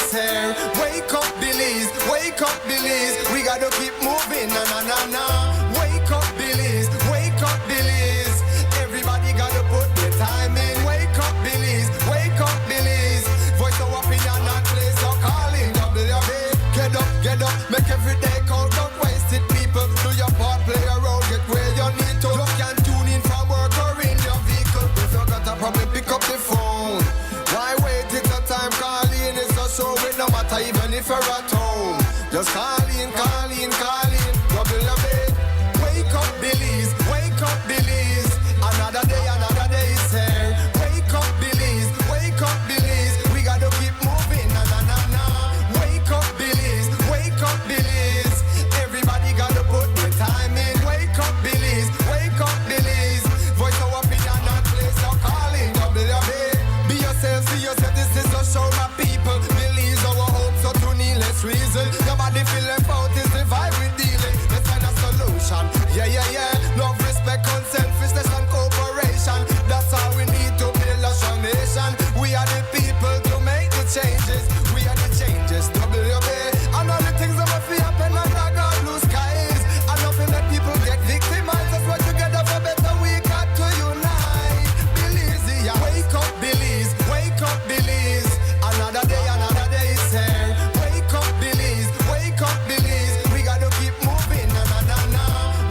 is here. Wake up, Billies, wake up, Billies. We gotta keep moving, na na na na. Wake up, Billies, wake up, Billies. Everybody gotta put their time in. Wake up, Billies, wake up, Billies. Voice our opinion, not place your calling. Get up, make every day count. Don't waste it, people. Do your part, play a role, get where you need to. You can tune in from work or in your vehicle. If you got a problem, pick up the phone. Why wait? It's a time calling. It's a show with no matter even if you're at home. Just call in. Double your bed. Wake up, Billies. Wake up, Billies. Another day is here. Wake up, Billies. Wake up, Billies. We gotta keep moving. Na na na na. Wake up, Billies. Wake up, Billies. Everybody gotta put their time in. Wake up, Billies. Wake up, Billies. Voice our opinion, not place your calling. Double your bed. Be yourself, see yourself. This is a show, my people. Billies our hope, so to needless reason. Nobody feel left out, is the vibe we dealing. Let's find a solution. Yeah. Love, respect, selfishness and cooperation. That's how we need to build a strong nation. We are the people to make the changes. We are the changes. WB. And all the things that must be happen and drag out blue skies. And nothing that people get victimized. That's what together for better we got to unite. Billies, yeah. Wake up, Billies. Wake up, Billies. Another day is here. Wake up, Billies. Wake up, Billies. We gotta keep moving. Na na na na.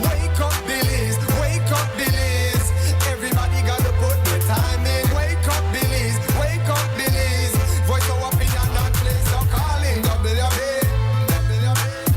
Wake up, Billies. Wake up, Billies. Everybody gotta put their time in. Wake up, Billies. Wake up, Billies. Voice our opinion, not place your calling. Double your bed. Double your bed.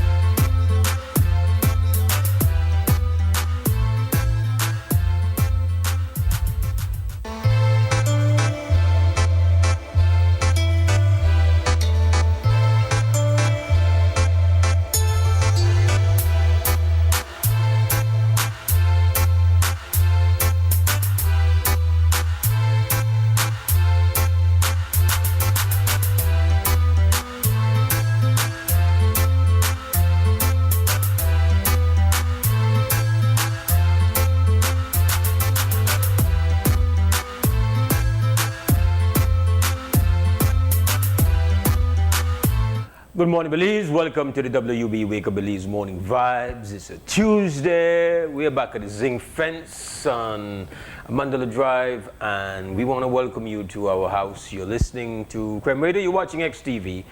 Good morning, Belize. Welcome to the WUB Wake Up Belize Morning Vibes. It's a Tuesday. We're back at the Zinc Fence on Mandela Drive, and we want to welcome you to our house. You're listening to Creme Radio, you're watching XTV,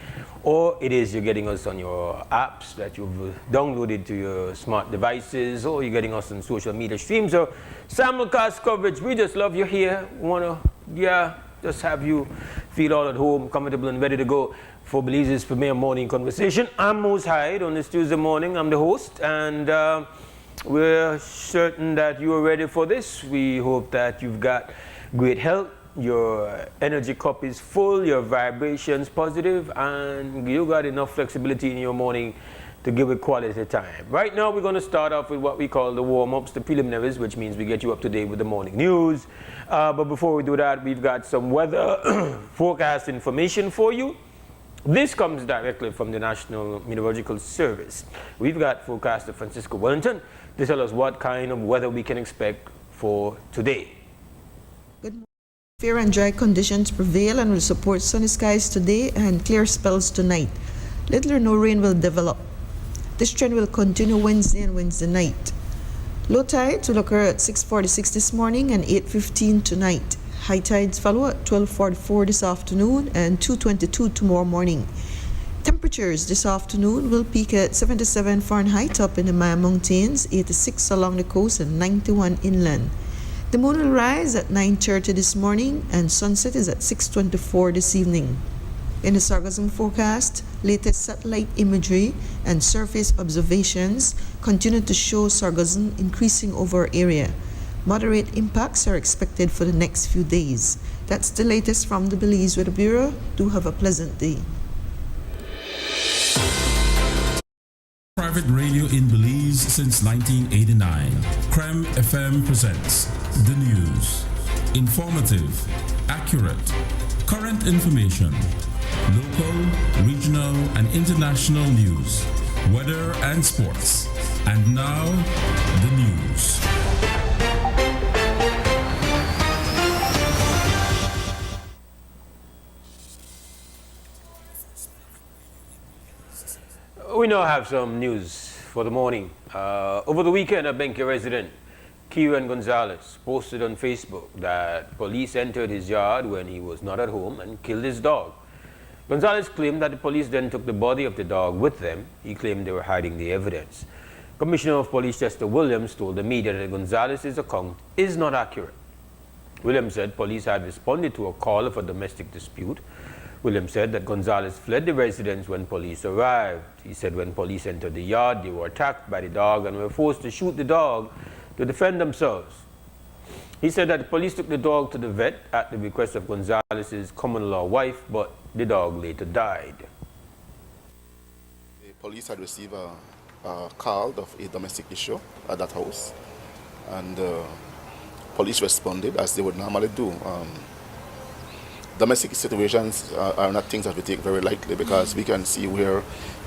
or it is you're getting us on your apps that you've downloaded to your smart devices, or you're getting us on social media streams, or simulcast coverage. We just love you here. We want to, just have you feel all at home, comfortable, and ready to go for Belize's premier morning conversation. I'm Mose Hyde on this Tuesday morning. I'm the host, and we're certain that you are ready for this. We hope that you've got great health, your energy cup is full, your vibrations positive, and you got enough flexibility in your morning to give it quality time. Right now, we're going to start off with what we call the warm-ups, the preliminaries, which means we get you up to date with the morning news. But before we do that, we've got some weather forecast information for you. This comes directly from the National Meteorological Service. We've got forecaster Francisco Wellington to tell us what kind of weather we can expect for today. Good morning. Fair and dry conditions prevail and will support sunny skies today and clear spells tonight. Little or no rain will develop. This trend will continue Wednesday and Wednesday night. Low tides will occur at 6:46 this morning and 8:15 tonight. High tides follow at 12:44 this afternoon and 2:22 tomorrow morning. Temperatures this afternoon will peak at 77 Fahrenheit up in the Maya Mountains, 86 along the coast, and 91 inland. The moon will rise at 9:30 this morning and sunset is at 6:24 this evening. In the sargassum forecast, latest satellite imagery and surface observations continue to show sargassum increasing over our area. Moderate impacts are expected for the next few days. That's the latest from the Belize Weather Bureau. Do have a pleasant day. Private radio in Belize since 1989. Creme FM presents the news. Informative, accurate, current information, local, regional, and international news, weather and sports. And now, the news. We now have some news for the morning. Over the weekend, a Benke resident, Kieran Gonzalez, posted on Facebook that police entered his yard when he was not at home and killed his dog. Gonzalez claimed that the police then took the body of the dog with them. He claimed they were hiding the evidence. Commissioner of Police Chester Williams told the media that Gonzalez's account is not accurate. Williams said police had responded to a call of a domestic dispute. Williams said that Gonzalez fled the residence when police arrived. He said when police entered the yard, they were attacked by the dog and were forced to shoot the dog to defend themselves. He said that the police took the dog to the vet at the request of Gonzalez's common-law wife, but the dog later died. The police had received a call of a domestic issue at that house, and police responded as they would normally do. Domestic situations are not things that we take very lightly, because we can see where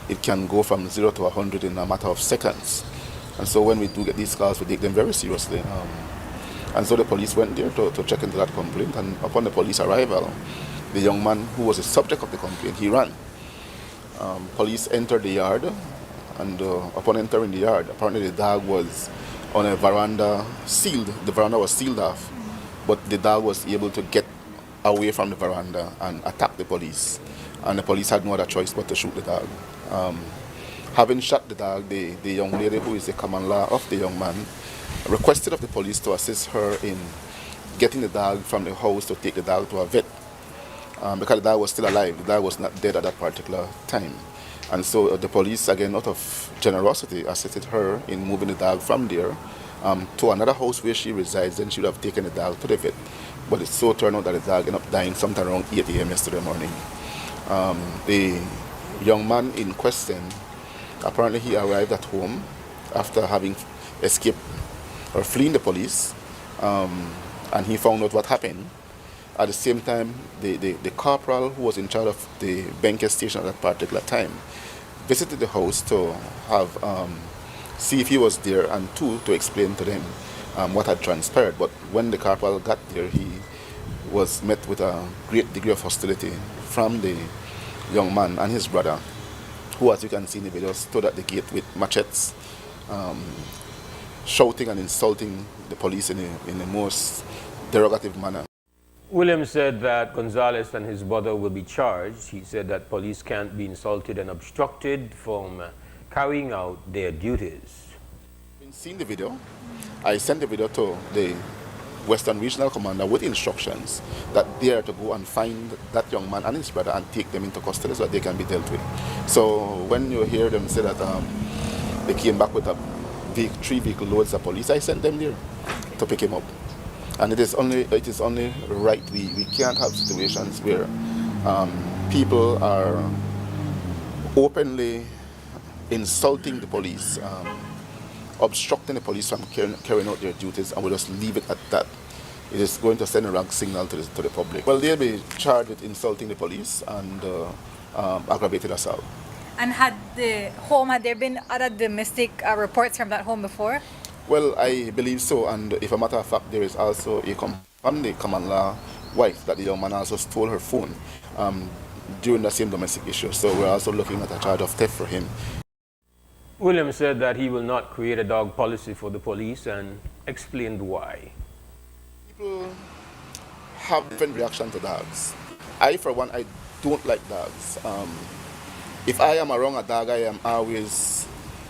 it can go from 0 to 100 in a matter of seconds. And so when we do get these calls, we take them very seriously. And so the police went there to check into that complaint, and upon the police arrival, the young man who was the subject of the complaint, he ran. Police entered the yard, and upon entering the yard, apparently the dog was on a veranda sealed. The veranda was sealed off, but the dog was able to get away from the veranda and attack the police. And the police had no other choice but to shoot the dog. Having shot the dog, the young lady, who is the common law of the young man, requested of the police to assist her in getting the dog from the house to take the dog to a vet. Because the dog was still alive, the dog was not dead at that particular time. And so the police, again, out of generosity, assisted her in moving the dog from there to another house where she resides. Then she would have taken the dog to the vet. But it so turned out that the dog ended up dying sometime around 8 a.m. yesterday morning. The young man in question, apparently he arrived at home after having escaped or fleeing the police, and he found out what happened. At the same time, the corporal who was in charge of the Benke station at that particular time visited the house to have see if he was there, and two, to explain to them what had transpired. But when the corporal got there, he was met with a great degree of hostility from the young man and his brother, who, as you can see in the video, stood at the gate with machetes, shouting and insulting the police in the most derogative manner. Williams said that Gonzalez and his brother will be charged. He said that police can't be insulted and obstructed from carrying out their duties. In seeing the video, I sent the video to the Western Regional Commander with instructions that they are to go and find that young man and his brother and take them into custody so that they can be dealt with. So when you hear them say that they came back with 3 vehicle loads of police, I sent them there to pick him up. And it is only right. We can't have situations where people are openly insulting the police, obstructing the police from carrying out their duties, and we'll just leave it at that. It is going to send a wrong signal to the public. Well, they'll be charged with insulting the police and aggravated assault. And had there been other domestic reports from that home before? Well, I believe so, and if a matter of fact, there is also from the common law wife that the young man also stole her phone during the same domestic issue. So we're also looking at a charge of theft for him. Williams said that he will not create a dog policy for the police and explained why. People have different reactions to dogs. I, for one, I don't like dogs. If I am around a dog, I am always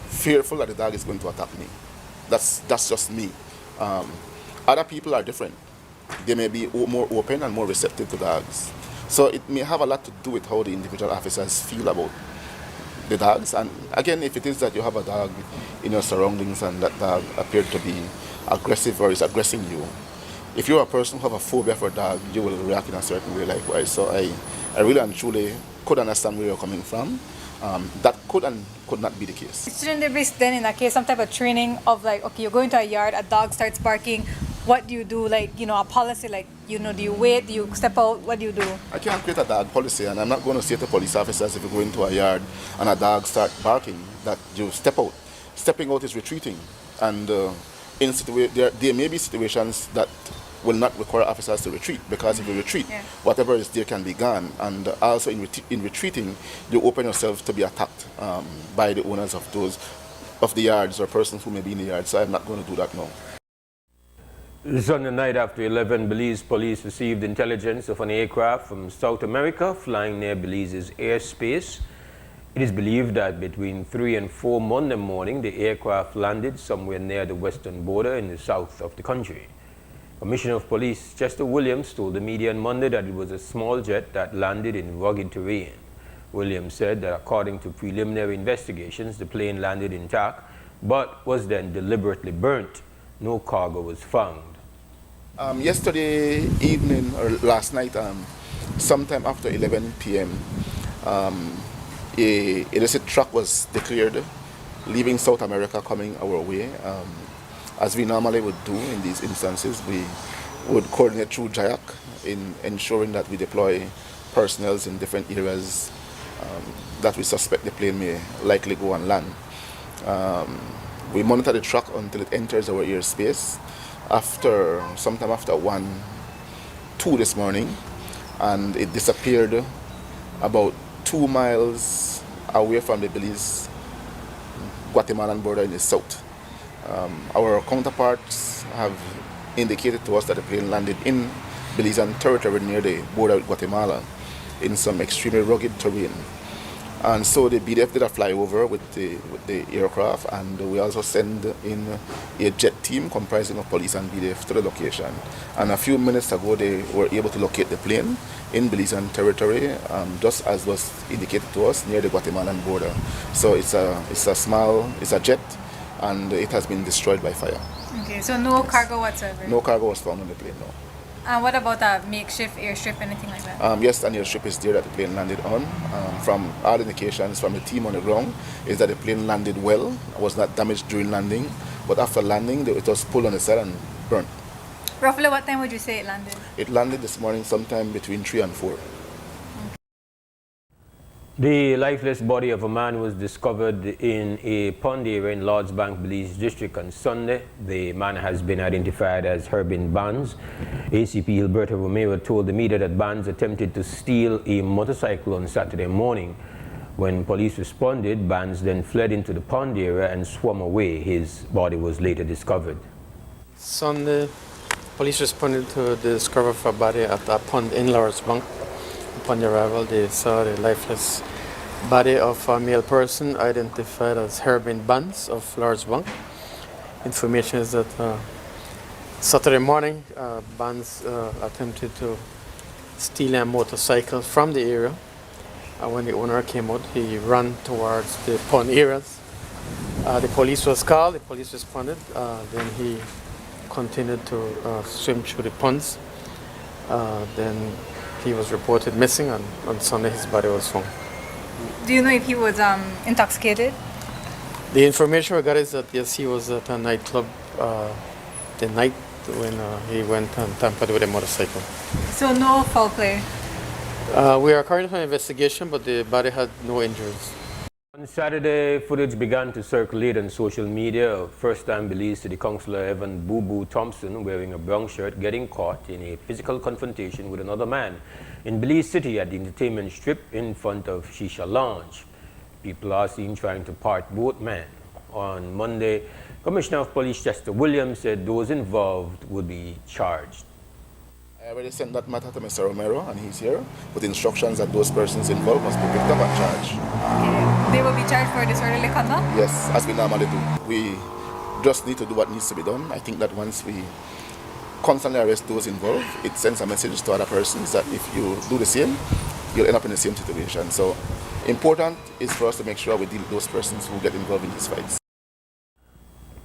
fearful that the dog is going to attack me. That's just me. Other people are different. They may be more open and more receptive to dogs. So it may have a lot to do with how the individual officers feel about the dogs. And again, if it is that you have a dog in your surroundings and that dog appeared to be aggressive or is aggressing you, if you're a person who have a phobia for dogs, you will react in a certain way likewise. So I really and truly could understand where you're coming from. That could and could not be the case. Shouldn't there be then in that case some type of training of like, okay, you're going to a yard, a dog starts barking, what do you do? Like, a policy, like, do you wait, do you step out, what do you do? I can't create a dog policy, and I'm not going to say to police officers if you go into a yard and a dog starts barking that you step out. Stepping out is retreating, and there may be situations that will not require officers to retreat, because if you retreat, whatever is there can be gone. And also in retreating, you open yourself to be attacked by the owners of the yards or persons who may be in the yard. So I'm not going to do that now. Sunday night after 11, Belize police received intelligence of an aircraft from South America flying near Belize's airspace. It is believed that between 3 and 4 Monday morning, the aircraft landed somewhere near the western border in the south of the country. Commissioner of Police Chester Williams told the media on Monday that it was a small jet that landed in rugged terrain. Williams said that according to preliminary investigations, the plane landed intact but was then deliberately burnt. No cargo was found. Yesterday evening or last night, sometime after 11 p.m., a illicit truck was declared leaving South America coming our way. As we normally would do in these instances, we would coordinate through JAYAC in ensuring that we deploy personnel in different areas that we suspect the plane may likely go and land. We monitor the truck until it enters our airspace sometime after 2 this morning, and it disappeared about 2 miles away from the Belize-Guatemalan border in the south. Our counterparts have indicated to us that the plane landed in Belizean territory near the border with Guatemala in some extremely rugged terrain. And so the BDF did a flyover with the aircraft, and we also send in a jet team comprising of police and BDF to the location. And a few minutes ago, they were able to locate the plane in Belizean territory, just as was indicated to us near the Guatemalan border. So it's a jet, and it has been destroyed by fire. Okay, so no cargo whatsoever? No cargo was found on the plane, no. What about a makeshift airstrip, anything like that? Yes, an airstrip is there that the plane landed on. From all indications from the team on the ground is that the plane landed well, was not damaged during landing, but after landing it was pulled on the side and burnt. Roughly what time would you say it landed? It landed this morning sometime between 3 and 4. The lifeless body of a man was discovered in a pond area in Lords Bank, Belize District on Sunday. The man has been identified as Herbin Barnes. ACP Gilberto Romero told the media that Barnes attempted to steal a motorcycle on Saturday morning. When police responded, Barnes then fled into the pond area and swam away. His body was later discovered. Sunday, police responded to the discovery of a body at a pond in Lords Bank. Upon the arrival, they saw the lifeless body of a male person identified as Herbin Barnes of Lords Bank. Information is that Saturday morning, Barnes attempted to steal a motorcycle from the area. When the owner came out, he ran towards the pond areas. The police was called, the police responded, then he continued to swim through the ponds. Then he was reported missing, and on Sunday his body was found. Do you know if he was intoxicated? The information we got is that yes, he was at a nightclub the night when he went and tampered with a motorcycle. So no foul play? We are currently on investigation, but the body had no injuries. On Saturday, footage began to circulate on social media of first-time Belize City Councillor Evan Boo Boo Thompson wearing a brown shirt getting caught in a physical confrontation with another man in Belize City at the entertainment strip in front of Shisha Lounge. People are seen trying to part both men. On Monday, Commissioner of Police Chester Williams said those involved would be charged. I already sent that matter to Mr. Romero, and he's here with instructions that those persons involved must be picked up and charged. Okay. They will be charged for disorderly conduct? Yes, as we normally do. We just need to do what needs to be done. I think that once we constantly arrest those involved, it sends a message to other persons that if you do the same, you'll end up in the same situation. So important is for us to make sure we deal with those persons who get involved in these fights.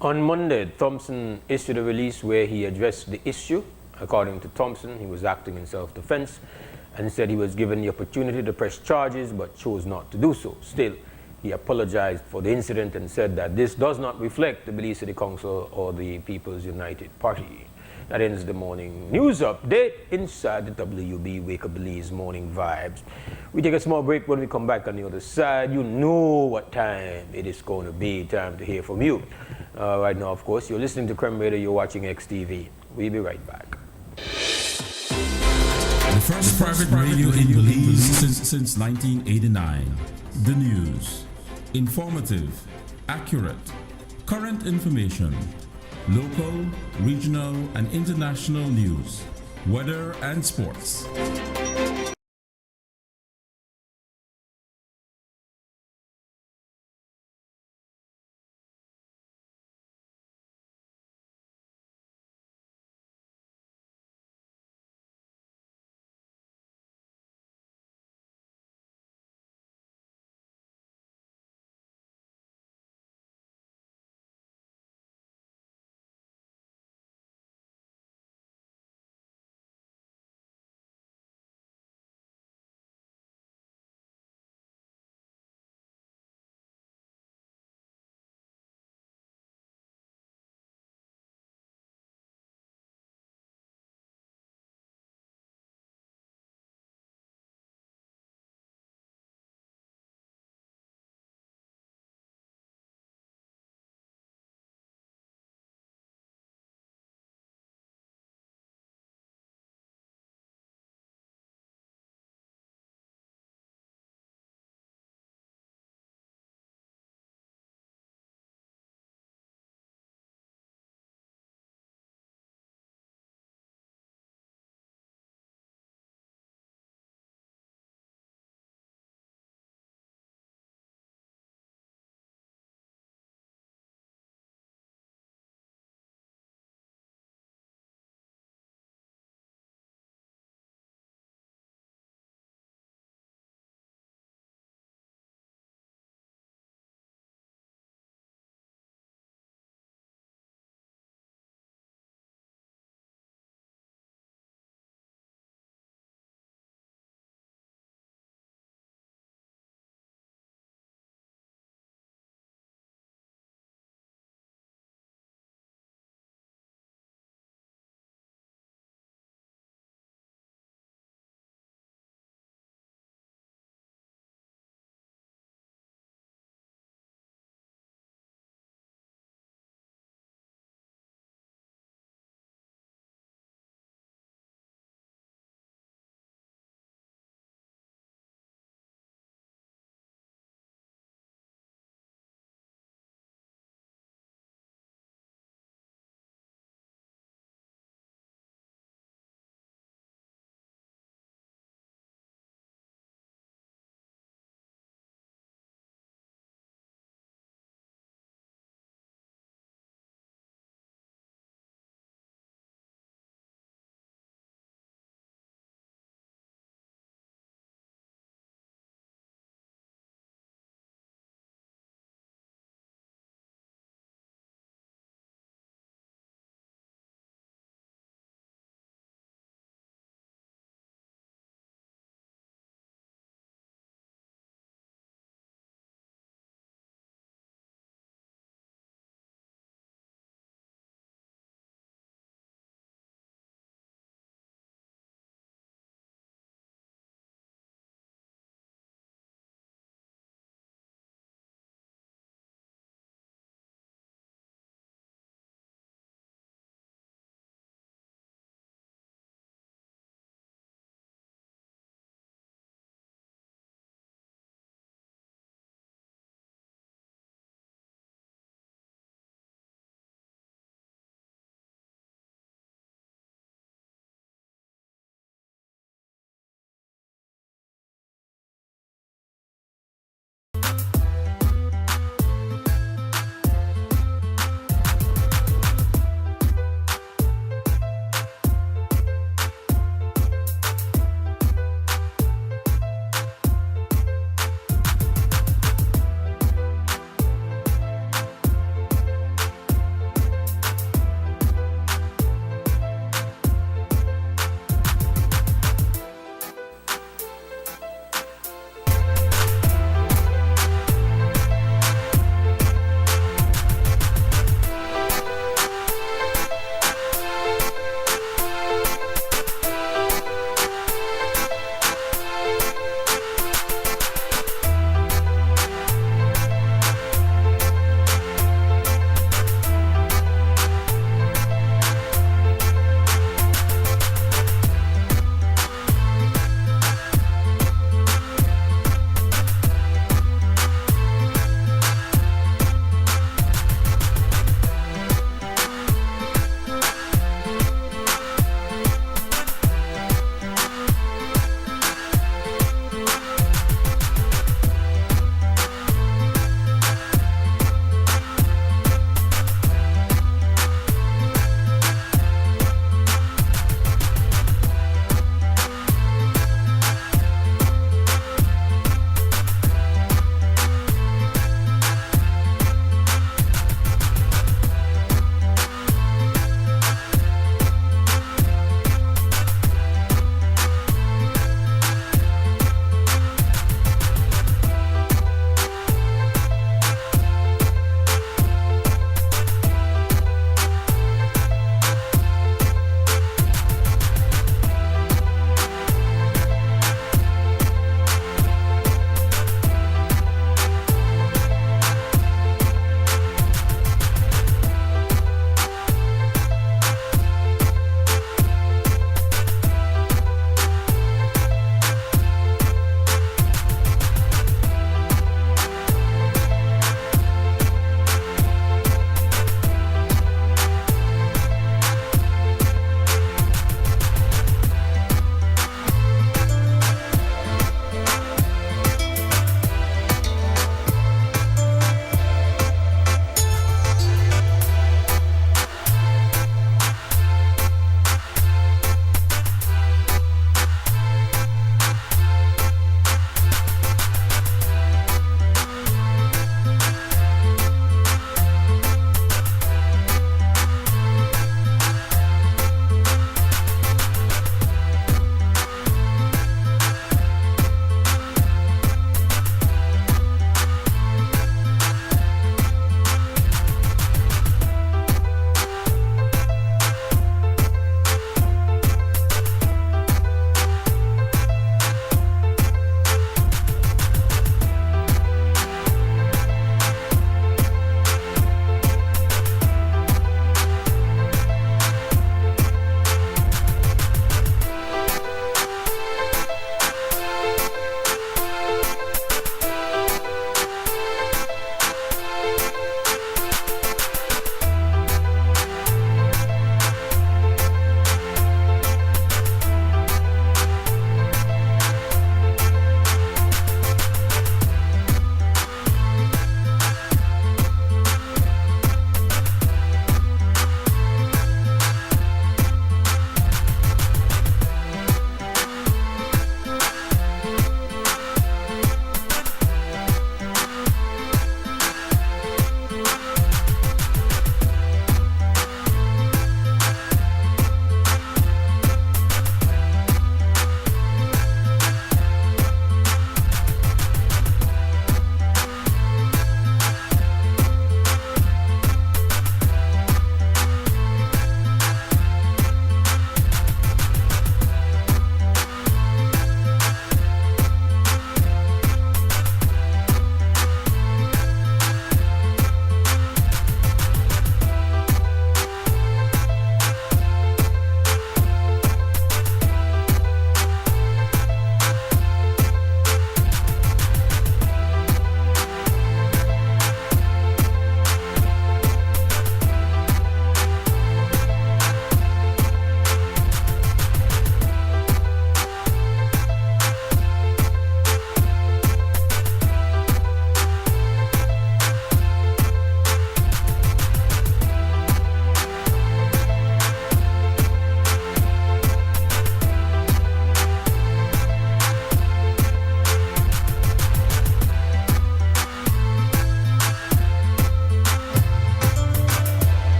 On Monday, Thompson issued a release where he addressed the issue. According to Thompson, he was acting in self-defense and said he was given the opportunity to press charges but chose not to do so. Still, he apologized for the incident and said that this does not reflect the Belize City Council or the People's United Party. That ends the morning news update inside the WUB Wake Up Belize Morning Vibes. We take a small break. When we come back on the other side, you know what time it is going to be. Time to hear from you. Right now, of course, you're listening to Creme Radio, you're watching XTV. We'll be right back. first private radio in Belize since 1989. The news. Informative, accurate, current information, local, regional, and international news, weather and sports.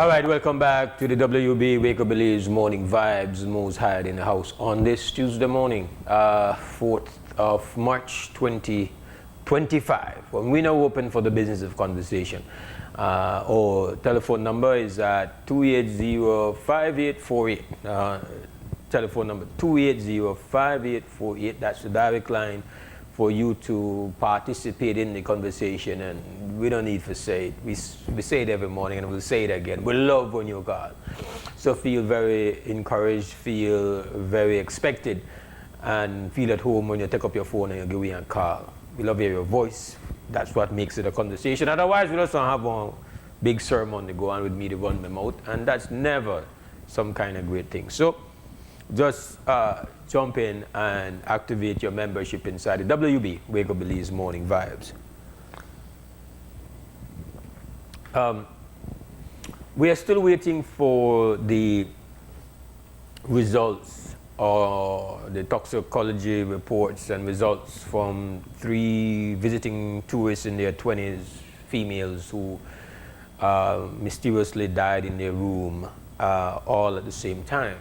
All right, welcome back to the WB Wake Up Believes Morning Vibes. Mose Hyde in the house on this Tuesday morning, 4th of March 2025. When we now open for the business of conversation. Our telephone number is at 280-5848. Telephone number 280-5848. That's the direct line for you to participate in the conversation, and we don't need to say it. We say it every morning, and we'll say it again. We love when you call. So feel very encouraged, feel very expected, and feel at home when you take up your phone and you give me a call. We love hearing your voice. That's what makes it a conversation. Otherwise, we just don't have one big sermon to go on with me to run my mouth, and that's never some kind of great thing. So just jump in and activate your membership inside the WB Wake Up Believes Morning Vibes. We are still waiting for the results or the toxicology reports and results from 3 visiting tourists in their 20s, females who mysteriously died in their room all at the same time.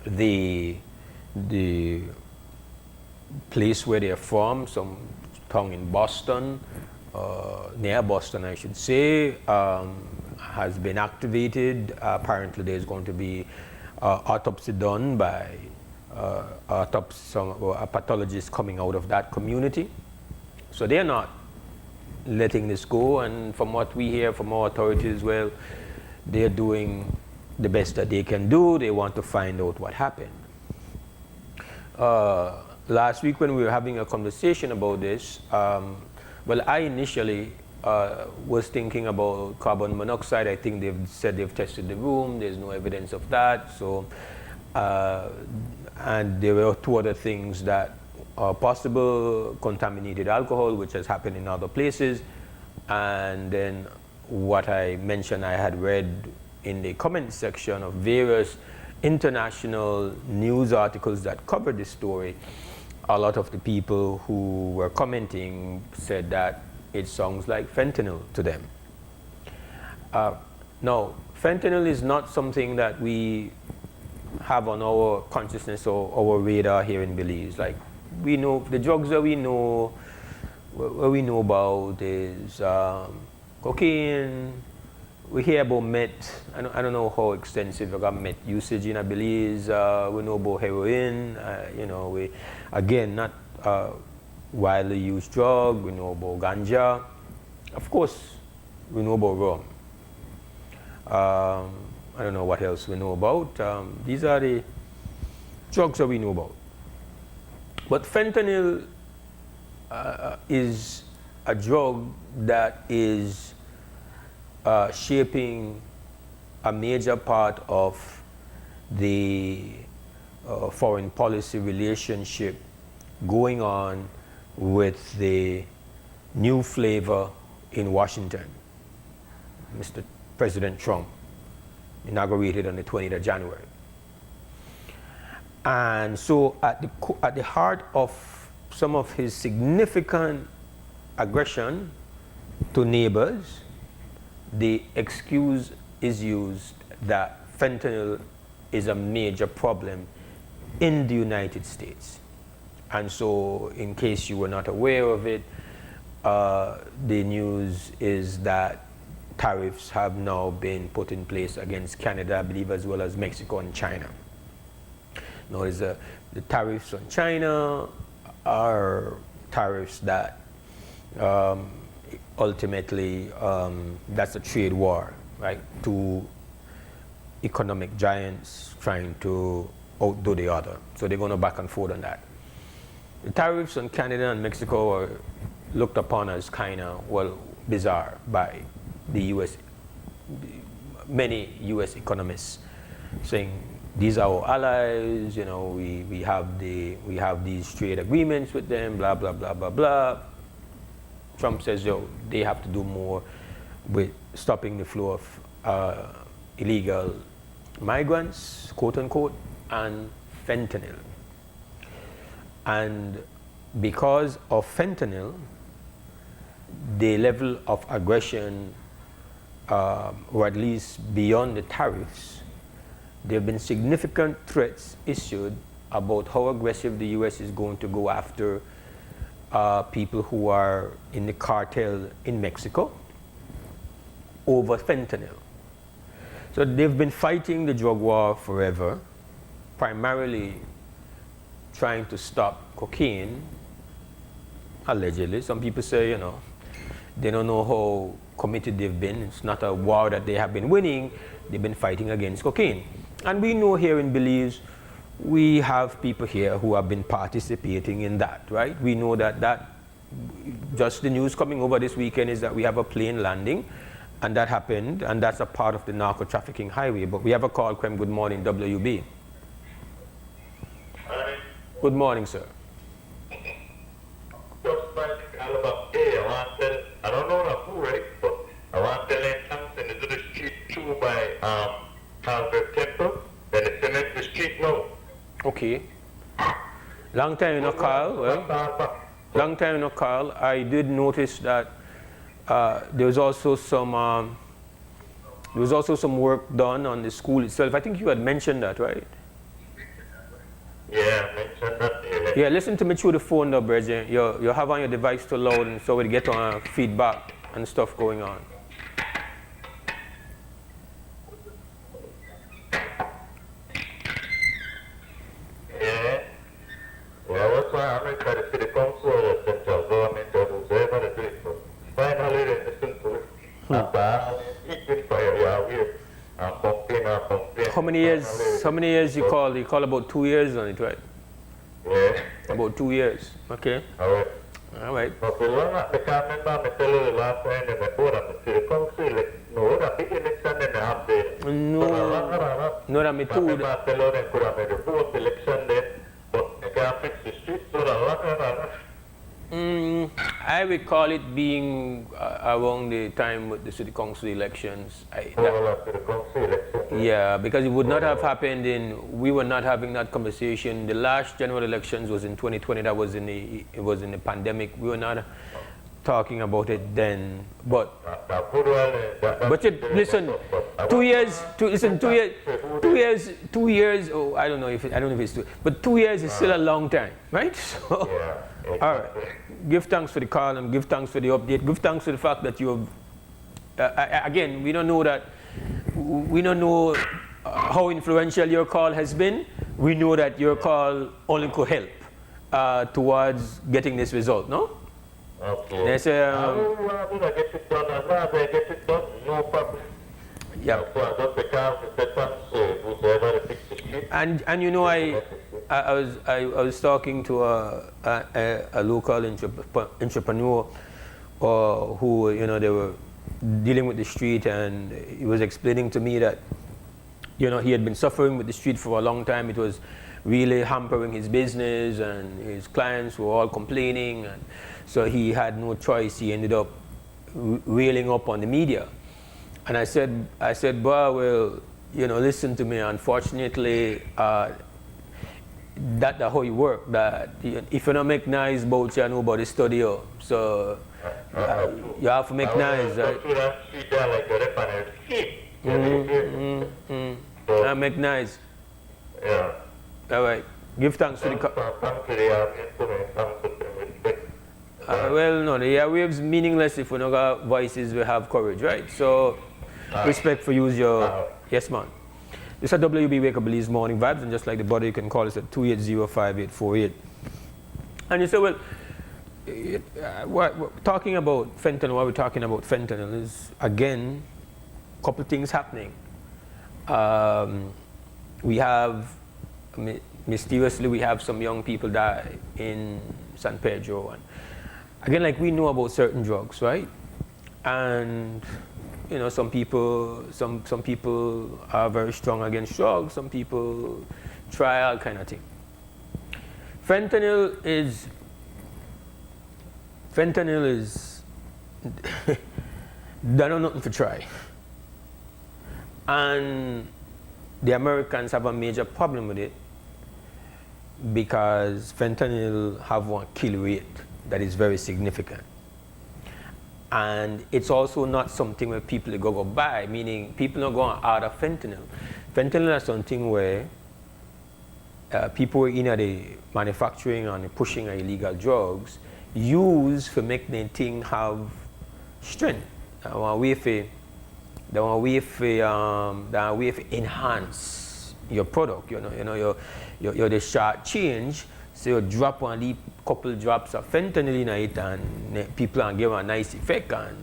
The place where they're from, some town in Boston, near Boston I should say, has been activated. Apparently there's going to be autopsy done by a pathologist coming out of that community. So they're not letting this go, and from what we hear from our authorities, well, they're doing the best that they can do. They want to find out what happened. Last week when we were having a conversation about this, well, I initially was thinking about carbon monoxide. I think they've said they've tested the room. There's no evidence of that. So, and there were 2 other things that are possible: contaminated alcohol, which has happened in other places, and then what I mentioned I had read in the comment section of various international news articles that covered this story. A lot of the people who were commenting said that it sounds like fentanyl to them. Now, fentanyl is not something that we have on our consciousness or our radar here in Belize. Like, we know the drugs that we know, what we know about is cocaine. We hear about meth. I don't know how extensive we got meth usage in Belize. We know about heroin. You know, we, again, not widely used drug. We know about ganja. Of course, we know about rum. I don't know what else we know about. These are the drugs that we know about. But fentanyl is a drug that is shaping a major part of the foreign policy relationship going on with the new flavor in Washington. Mr. President Trump inaugurated on the 20th of January. And so at the heart of some of his significant aggression to neighbors, the excuse is used that fentanyl is a major problem in the United States. And so, in case you were not aware of it, the news is that tariffs have now been put in place against Canada, I believe, as well as Mexico and China. Now, the tariffs on China are tariffs that ultimately, that's a trade war, right? 2 economic giants trying to outdo the other. So they're going to back and forth on that. The tariffs on Canada and Mexico are looked upon as kind of, well, bizarre by the U.S., many U.S. economists, saying these are our allies, you know, we have these trade agreements with them, blah, blah, blah, blah, blah. Trump says, yo, they have to do more with stopping the flow of illegal migrants, quote unquote, and fentanyl. And because of fentanyl, the level of aggression or at least beyond the tariffs, there have been significant threats issued about how aggressive the U.S. is going to go after people who are in the cartel in Mexico over fentanyl. So they've been fighting the drug war forever, primarily trying to stop cocaine, allegedly. Some people say, they don't know how committed they've been. It's not a war that they have been winning. They've been fighting against cocaine. And we know here in Belize, we have people here who have been participating in that, right? We know that just the news coming over this weekend is that we have a plane landing, and that happened, and that's a part of the narco-trafficking highway. But we have a call. Krem, good morning, WUB. Hi. Good morning, sir. I don't know who, right? But I want to let something to the street too by Albert Temple. Then it's cement the street now. Okay. Long time in a call. Well, long time in a call. I did notice that there was also some work done on the school itself. I think you had mentioned that, right? Yeah, I mentioned that. Yeah, listen to me through the phone though, Bridget. You have on your device too loud, and so we get on feedback and stuff going on. Yeah. Well, that's why I'm trying to city council or central government or whoever to do it. But finally, they listen to it. How many years you call? You call about 2 years on it, right? Yeah. About 2 years. Okay. All right. All right. But for long, I can't remember I tell you the last time in the board of the city council, no, that big election in the half day. No, that me too. I tell you they could have made a fourth election then, but they can't fix the streets, so I recall it being around the time with the city council elections. Yeah, because it would not have happened we were not having that conversation. The last general elections was in 2020. That was it was in the pandemic. We were not talking about it then. But listen, 2 years. Oh, I don't know if it's 2, but 2 years is still a long time, right? So, all right. Give thanks for the call and give thanks for the update. Give thanks for the fact that you have. Again, we don't know how influential your call has been. We know that your call only could help towards getting this result. No. Okay. There's get it done. I'd rather get it done. No problem. Yeah. And I was talking to a local entrepreneur who they were dealing with the street, and he was explaining to me that he had been suffering with the street for a long time. It was really hampering his business, and his clients were all complaining, and so he had no choice. He ended up railing up on the media. And I said, "Boy, well, listen to me. Unfortunately, that's how it works. That if you don't make nice about you, nobody study you. So you have to make nice, right? Make nice. Yeah. All right. Give thanks for the. Well, no, the airwaves meaningless if we don't got voices. We have courage, right? So. Respect for use your yes, man. This is WB Wake Up Belize Morning Vibes, and just like the body, you can call us at 280-5848. And you say, well, we're talking about fentanyl. What we're talking about fentanyl is, again, a couple of things happening. We have, mysteriously, we have some young people die in San Pedro, and again, like we know about certain drugs, right? And some people are very strong against drugs. Some people try all kind of thing. Fentanyl is they don't nothing to try. And the Americans have a major problem with it because fentanyl have one kill rate that is very significant. And it's also not something where people go buy, meaning people are going to order fentanyl. Fentanyl is something where people in the manufacturing and pushing of illegal drugs use for making the thing have strength. They want way to enhance your product. Your the short change. So you drop only couple drops of fentanyl in it, and people are give a nice effect. And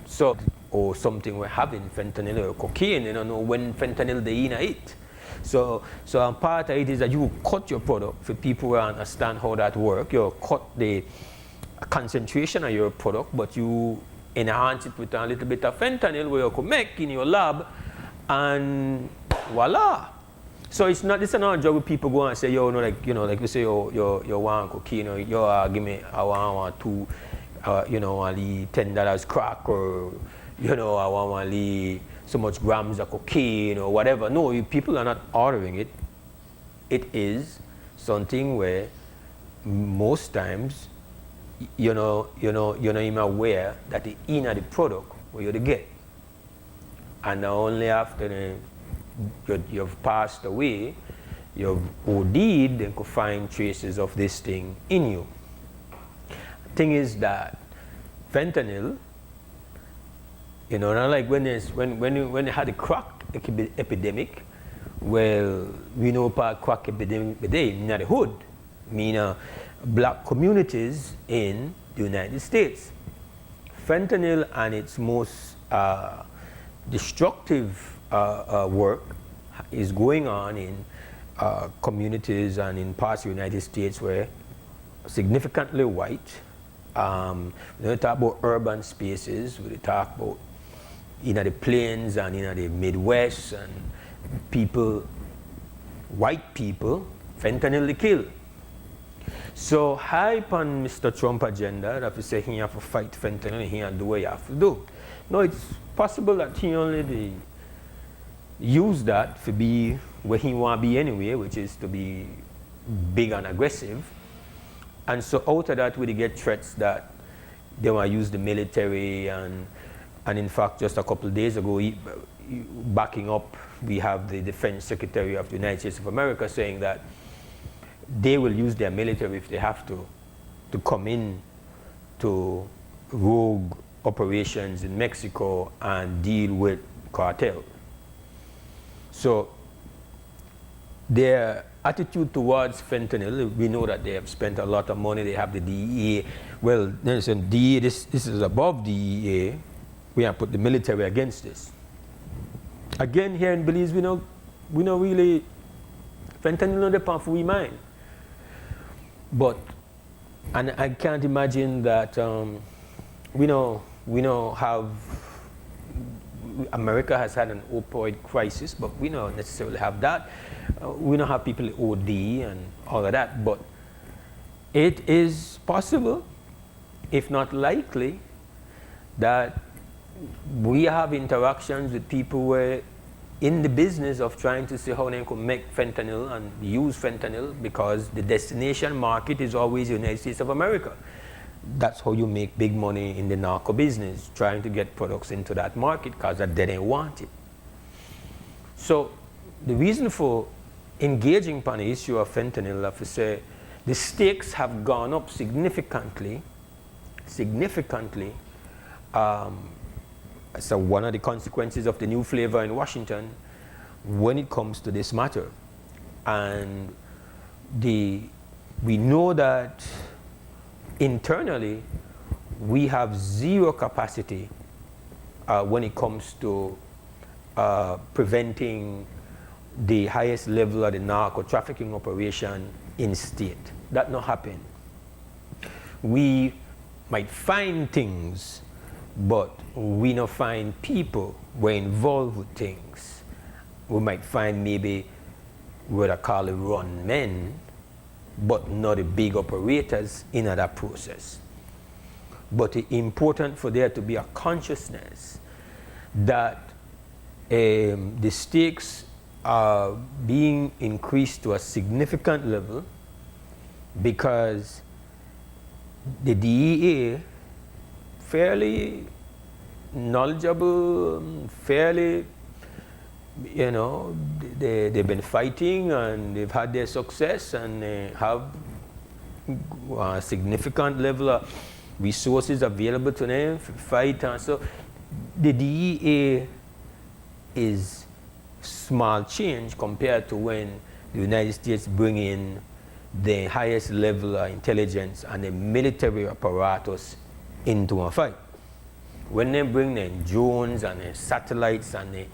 so, or something we're having fentanyl or cocaine, you don't know when fentanyl they in it. So part of it is that you cut your product for people who understand how that works. You cut the concentration of your product, but you enhance it with a little bit of fentanyl where you could make in your lab, and voila. So it's not, this is not a job where people go and say, like we say, you want cocaine, give me, I want two, only $10 crack, or, I want only so much grams of cocaine or whatever. No, people are not ordering it. It is something where most times, you're not even aware that the inner the product where you get. And only after you've passed away, you've OD'd, and could find traces of this thing in you. The thing is that fentanyl, not like when they had a crack epidemic, well, we know about crack epidemic today in the hood, meaning black communities in the United States. Fentanyl and its most destructive work is going on in communities and in parts of the United States where significantly white. We talk about urban spaces, we talk about the plains and the Midwest, and white people, fentanyl they kill. So hype on Mr. Trump agenda that we say he have to fight fentanyl and he have to do what he have to do. No, it's possible that he only use that to be where he want to be anyway, which is to be big and aggressive. And so out of that, we get threats that they want to use the military, and in fact, just a couple of days ago, backing up, we have the Defense Secretary of the United States of America saying that they will use their military if they have to come in to rogue operations in Mexico and deal with cartel. So their attitude towards fentanyl, we know that they have spent a lot of money. They have the DEA. Well, listen, DEA, this is above DEA. We have put the military against this. Again, here in Belize, we know really fentanyl not the path we mind. But, and I can't imagine that we know have America has had an opioid crisis, but we don't necessarily have that. We don't have people OD and all of that, but it is possible, if not likely, that we have interactions with people who are in the business of trying to see how they can make fentanyl and use fentanyl, because the destination market is always the United States of America. That's how you make big money in the narco business, trying to get products into that market because they didn't want it. So the reason for engaging upon the issue of fentanyl, I have to say, the stakes have gone up significantly. So one of the consequences of the new flavor in Washington when it comes to this matter. And we know that internally, we have zero capacity when it comes to preventing the highest level of the narco trafficking operation in state. That not happen. We might find things, but we not find people who are involved with things. We might find maybe what I call it run men, but not the big operators in that process. But it's important for there to be a consciousness that the stakes are being increased to a significant level, because the DEA, fairly knowledgeable, fairly, they've been fighting and they've had their success and they have a significant level of resources available to them for fight. And so the DEA is small change compared to when the United States bring in the highest level of intelligence and the military apparatus into a fight. When they bring the drones and the satellites and the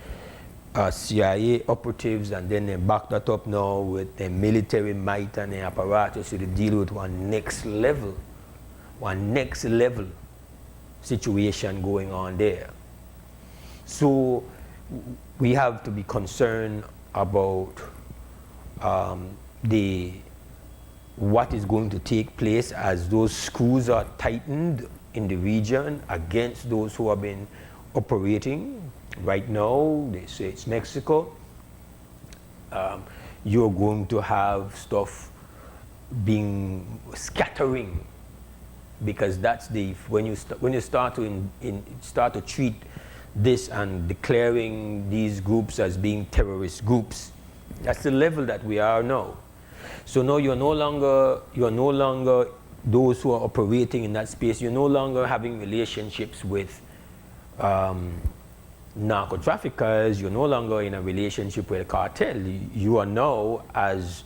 CIA operatives, and then they back that up now with the military might and the apparatus to deal with one next level situation going on there. So we have to be concerned about what is going to take place as those screws are tightened in the region against those who have been operating. Right now, they say it's Mexico. You're going to have stuff being scattering, because that's when you start to treat this and declaring these groups as being terrorist groups. That's the level that we are now. So now you're no longer those who are operating in that space. You're no longer having relationships with narco traffickers. You're no longer in a relationship with a cartel. You are now, as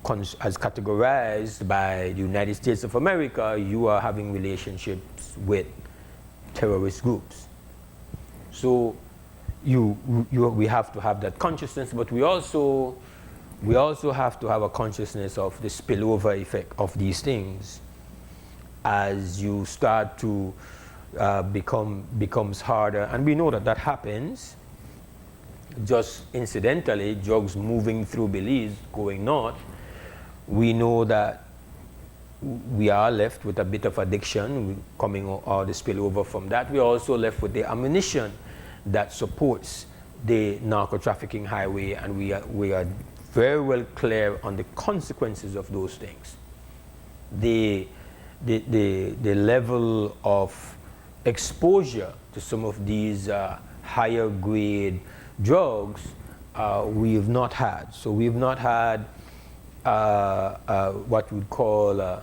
categorized by the United States of America, you are having relationships with terrorist groups. So we have to have that consciousness, but we also have to have a consciousness of the spillover effect of these things as you start to becomes harder. And we know that happens. Just incidentally, drugs moving through Belize, going north, we know that we are left with a bit of addiction coming or the spillover from that. We're also left with the ammunition that supports the narco trafficking highway, and we are very well clear on the consequences of those things. The level of exposure to some of these higher grade drugs we have not had. So we have not had what we would call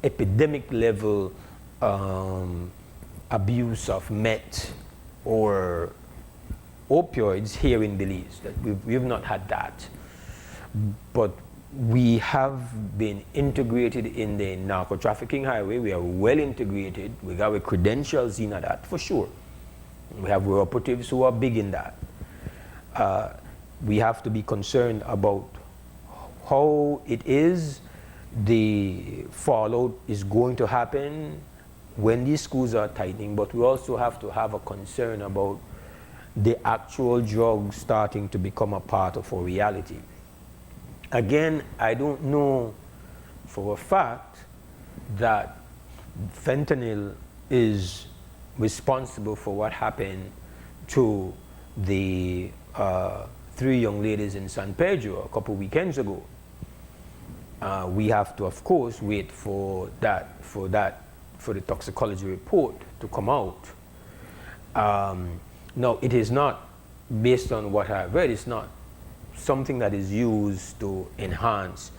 epidemic level abuse of meth or opioids here in Belize. That we have not had that. But we have been integrated in the narco trafficking highway. We are well integrated. We got our credentials in that for sure. We have operatives who are big in that. We have to be concerned about how it is the fallout is going to happen when these schools are tightening, but we also have to have a concern about the actual drugs starting to become a part of our reality. Again, I don't know for a fact that fentanyl is responsible for what happened to the 3 young ladies in San Pedro a couple weekends ago. We have to, of course, wait for the toxicology report to come out. No, it is not, based on what I've read, it's not something that is used to enhance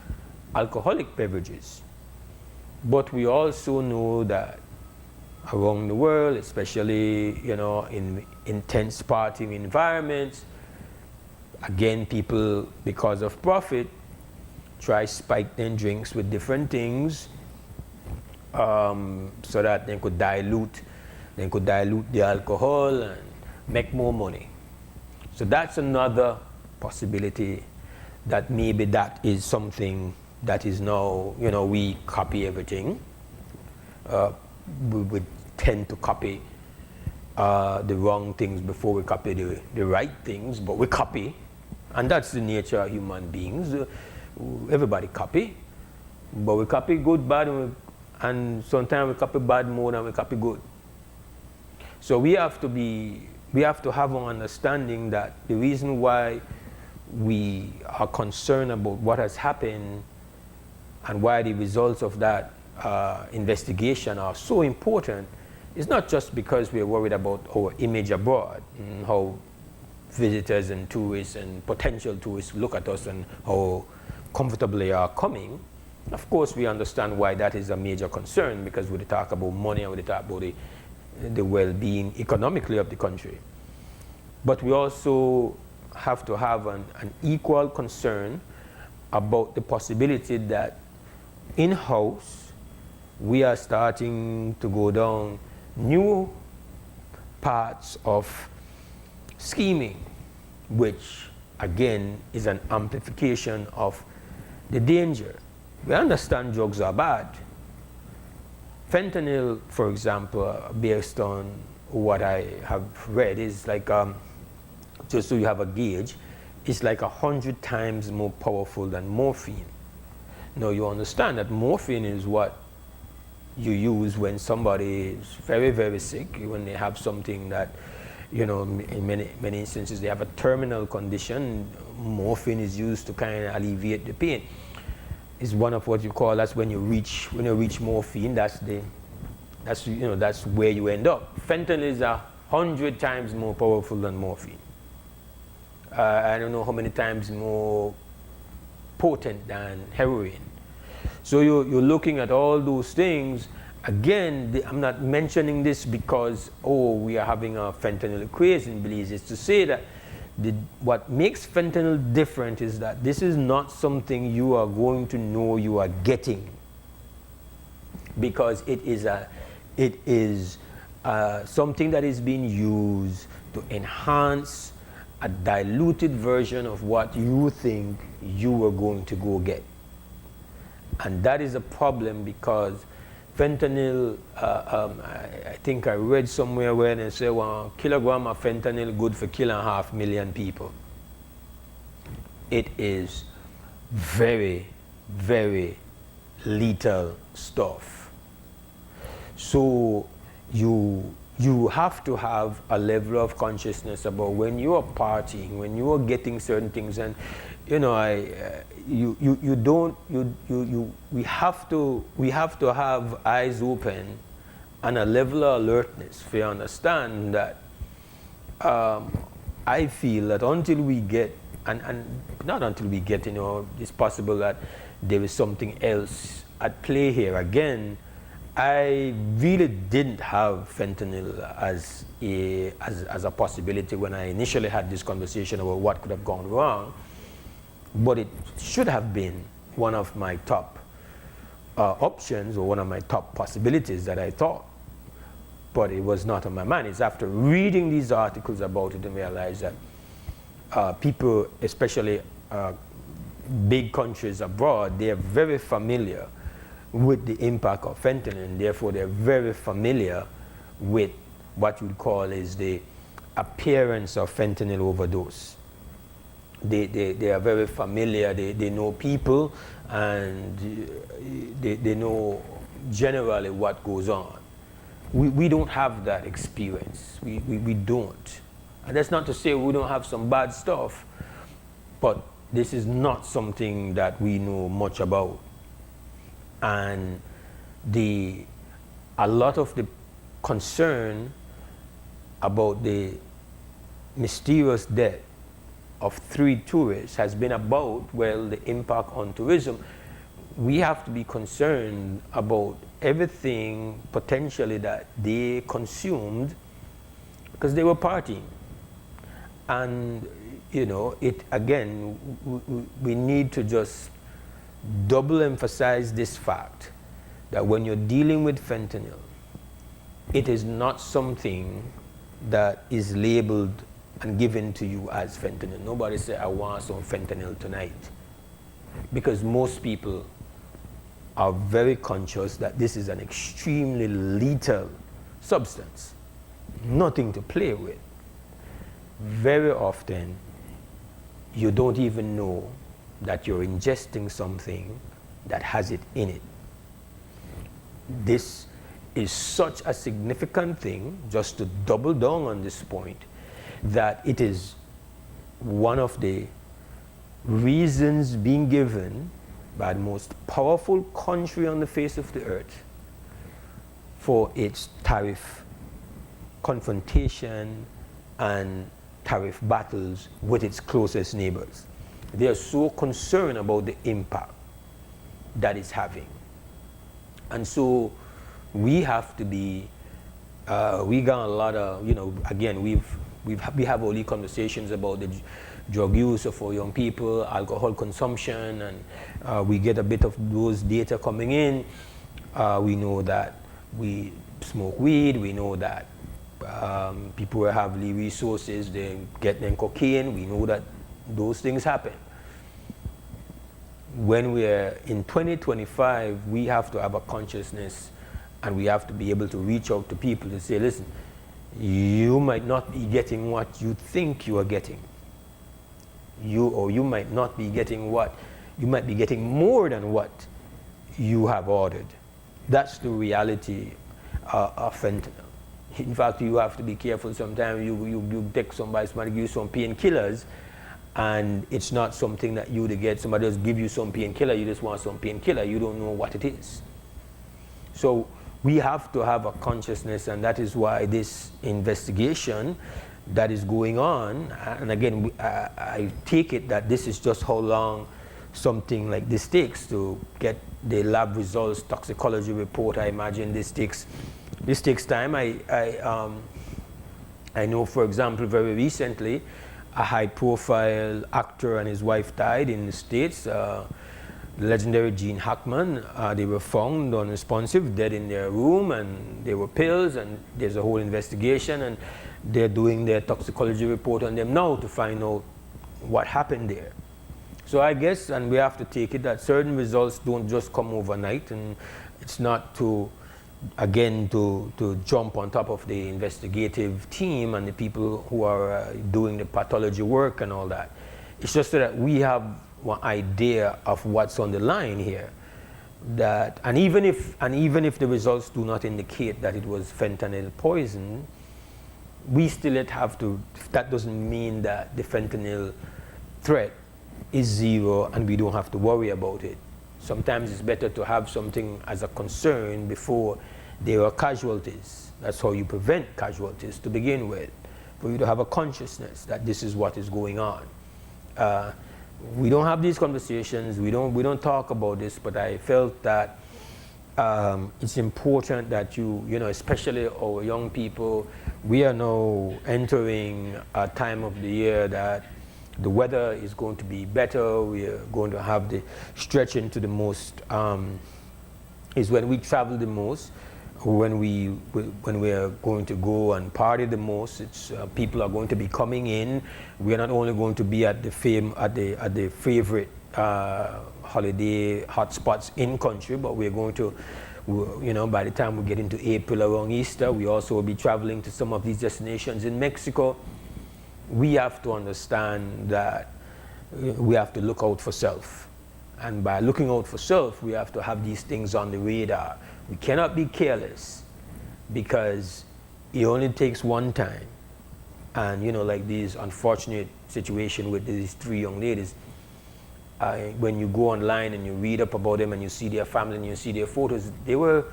alcoholic beverages. But we also know that around the world, especially in intense partying environments, again, people, because of profit, try spike their drinks with different things so that they could dilute the alcohol and make more money. So that's another possibility, that maybe that is something that is now, we copy everything. We would tend to copy the wrong things before we copy the right things, but we copy. And that's the nature of human beings. Everybody copy, but we copy good, bad, and sometimes we copy bad more than we copy good. So we have to have an understanding that the reason why we are concerned about what has happened and why the results of that investigation are so important is not just because we're worried about our image abroad and how visitors and tourists and potential tourists look at us and how comfortably are coming. Of course, we understand why that is a major concern, because we talk about money and we talk about the well-being economically of the country. But we also have to have an equal concern about the possibility that in-house we are starting to go down new paths of scheming, which again is an amplification of the danger. We understand drugs are bad. Fentanyl, for example, based on what I have read, is like, just so you have a gauge, it's like 100 times more powerful than morphine. Now you understand that morphine is what you use when somebody is very, very sick, when they have something that, you know, in many instances they have a terminal condition. Morphine is used to kind of alleviate the pain. It's one of what you call, that's when you reach morphine, that's where you end up. Fentanyl is 100 times more powerful than morphine. I don't know how many times more potent than heroin. So you're looking at all those things. Again, I'm not mentioning this because, we are having a fentanyl craze in Belize. It's to say that what makes fentanyl different is that this is not something you are going to know you are getting, because it is something that is being used to enhance a diluted version of what you think you were going to go get. And that is a problem, because fentanyl, I think I read somewhere where they say, well, a kilogram of fentanyl good for 1.5 million people. It is very, very lethal stuff. So you have to have a level of consciousness about when you are partying, when you are getting certain things, and we have to have eyes open and a level of alertness for you understand that I feel that until we get, and not until we get, it's possible that there is something else at play here. Again, I really didn't have fentanyl as a possibility when I initially had this conversation about what could have gone wrong, but it should have been one of my top options, or one of my top possibilities that I thought, but it was not on my mind. It's after reading these articles about it and realize that people, especially big countries abroad, they are very familiar with the impact of fentanyl, and therefore they're very familiar with what you'd call is the appearance of fentanyl overdose. They are very familiar, they know people, and they know generally what goes on. We don't have that experience, we don't. And that's not to say we don't have some bad stuff, but this is not something that we know much about. And a lot of the concern about the mysterious death of 3 tourists has been about, well, the impact on tourism. We have to be concerned about everything potentially that they consumed because they were partying. And, we need to just double emphasize this fact that when you're dealing with fentanyl, it is not something that is labeled and given to you as fentanyl. Nobody say, I want some fentanyl tonight. Because most people are very conscious that this is an extremely lethal substance. Nothing to play with. Very often, you don't even know that you're ingesting something that has it in it. This is such a significant thing, just to double down on this point, that it is one of the reasons being given by the most powerful country on the face of the earth for its tariff confrontation and tariff battles with its closest neighbors. They are so concerned about the impact that it's having. And so we have to be, we got a lot of, again, we have all these conversations about the drug use of our young people, alcohol consumption, and we get a bit of those data coming in. We know that we smoke weed, we know that people who have the resources, they get them cocaine, we know that those things happen. When we're in 2025, we have to have a consciousness and we have to be able to reach out to people to say, listen, you might not be getting what you think you are getting. You might not be getting you might be getting more than what you have ordered. That's the reality of fentanyl. In fact, you have to be careful sometimes. You take somebody give you some painkillers, and it's not something that you to get. Somebody else give you some painkiller, you just want some painkiller, you don't know what it is. So we have to have a consciousness, and that is why this investigation that is going on, and again, I take it that this is just how long something like this takes to get the lab results, toxicology report. I imagine this takes time. I know, for example, very recently, a high-profile actor and his wife died in the States. The legendary Gene Hackman, they were found unresponsive, dead in their room, and they were pills, and there's a whole investigation, and they're doing their toxicology report on them now to find out what happened there. So I guess, and we have to take it that certain results don't just come overnight, and it's not to jump on top of the investigative team and the people who are doing the pathology work and all that. It's just that we have one idea of what's on the line here. That, and even if the results do not indicate that it was fentanyl poison, we still have to, that doesn't mean that the fentanyl threat is zero and we don't have to worry about it. Sometimes it's better to have something as a concern before there are casualties. That's how you prevent casualties to begin with, for you to have a consciousness that this is what is going on. We don't have these conversations, we don't talk about this, but I felt that it's important that you know, especially our young people, we are now entering a time of the year that the weather is going to be better. We are going to have the stretch into the most, is when we travel the most, when we are going to go and party the most. It's people are going to be coming in. We are not only going to be at the favorite holiday hotspots in country, but we are going to, you know, by the time we get into April around Easter, we also will be traveling to some of these destinations in Mexico. We have to understand that we have to look out for self. And by looking out for self, we have to have these things on the radar. We cannot be careless, because it only takes one time. And you know, like this unfortunate situation with these 3 young ladies, when you go online and you read up about them and you see their family and you see their photos, they were,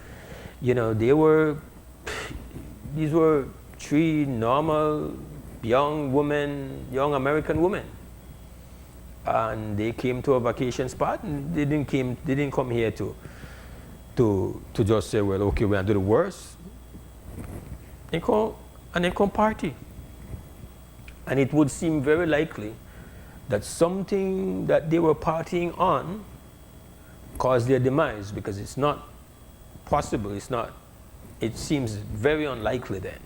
you know, these were 3 normal young women, young American women. And they came to a vacation spot, and they didn't come here to just say, well, okay, we're gonna do the worst. They come party. And it would seem very likely that something that they were partying on caused their demise, because it's not possible, it seems very unlikely then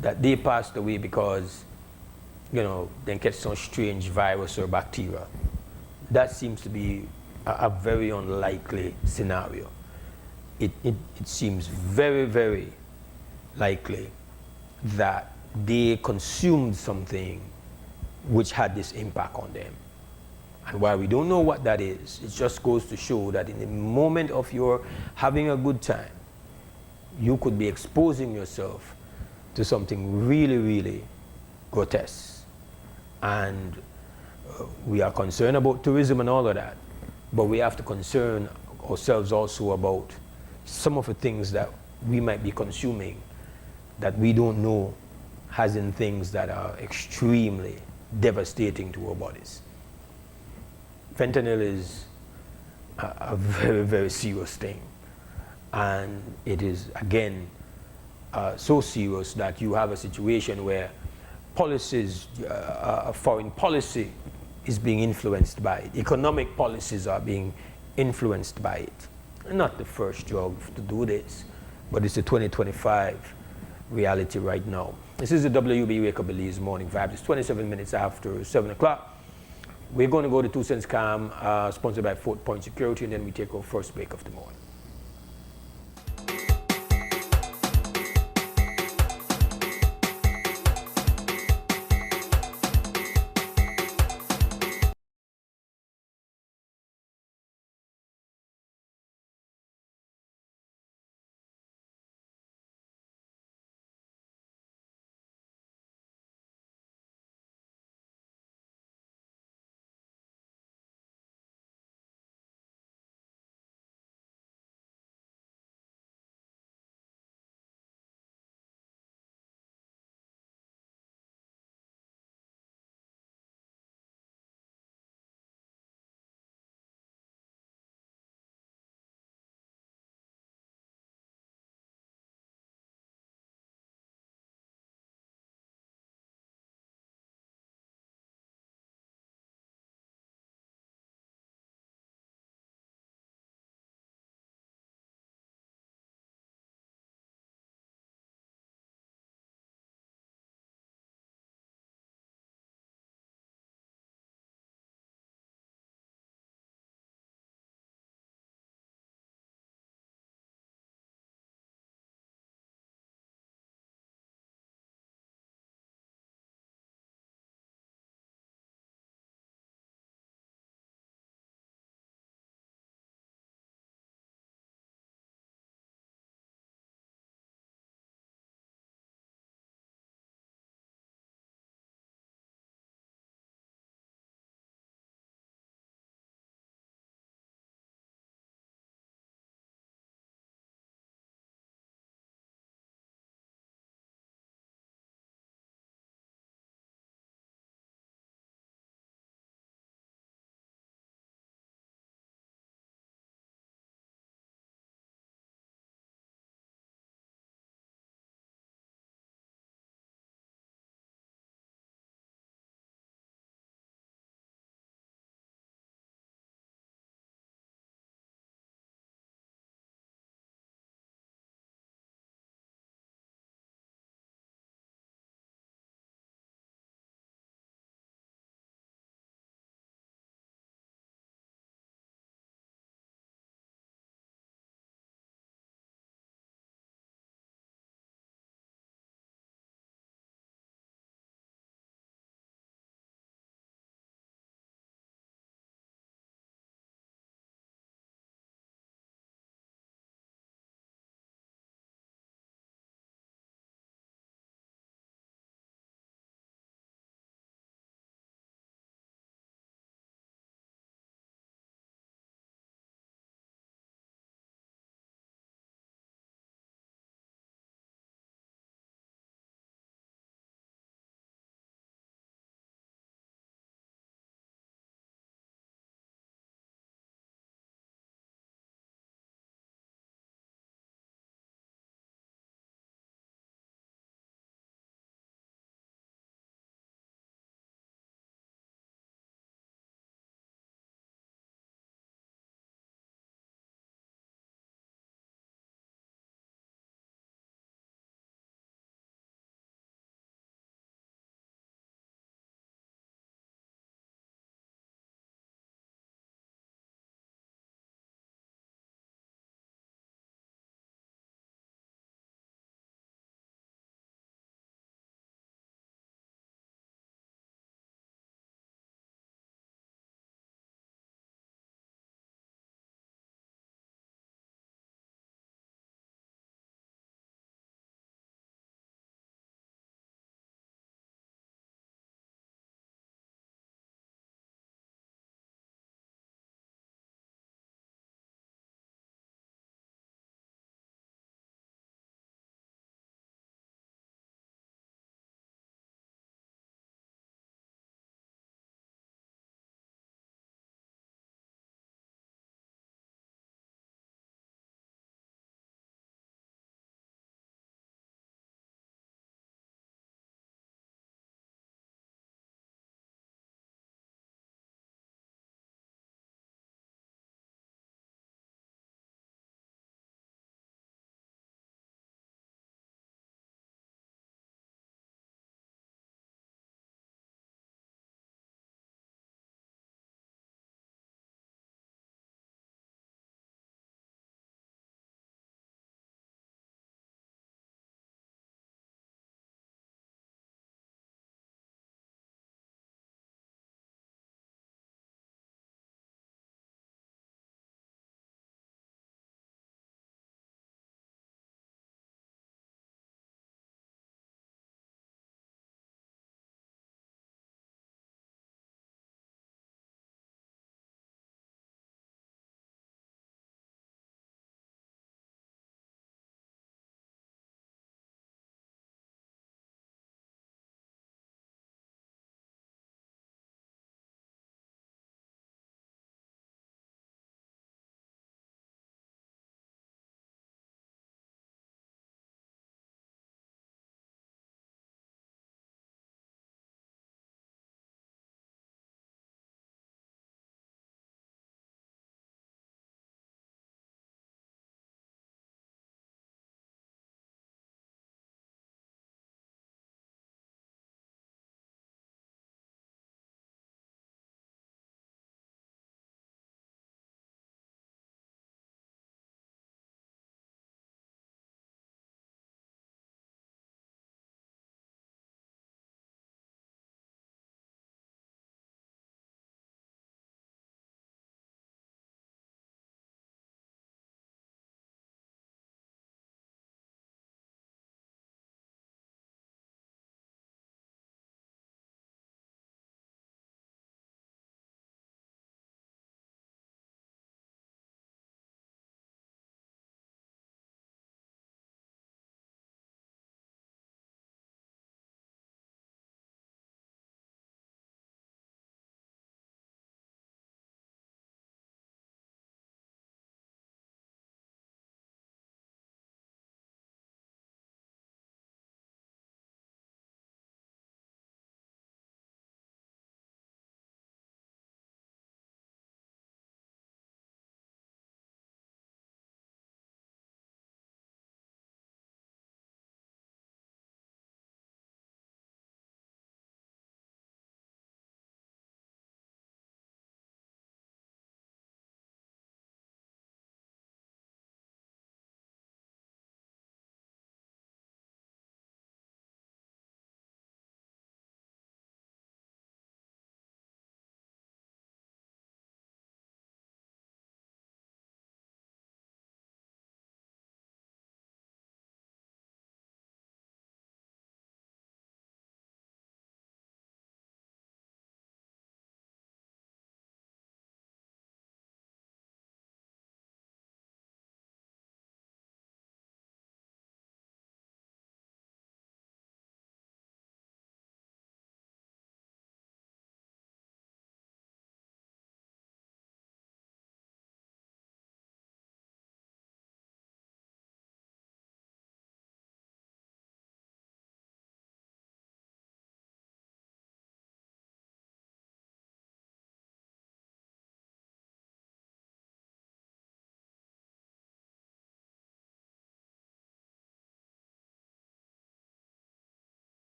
that they passed away because, you know, they get some strange virus or bacteria. That seems to be a very unlikely scenario. It seems very, very likely that they consumed something which had this impact on them. And while we don't know what that is, it just goes to show that in the moment of your having a good time, you could be exposing yourself to something really, really grotesque. And we are concerned about tourism and all of that. but we have to concern ourselves also about some of the things that we might be consuming that we don't know has in things that are extremely devastating to our bodies. Fentanyl is a very, very serious thing. And it is, again, so serious that you have a situation where policies, foreign policy is being influenced by it. Economic policies are being influenced by it. Not the first drug to do this, but it's the 2025 reality right now. This is the WUB Wake Up Belize Morning Vibes. It's 27 minutes after 7 o'clock. We're going to go to 2 Cents Calm, sponsored by Fort Point Security, and then we take our first break of the morning.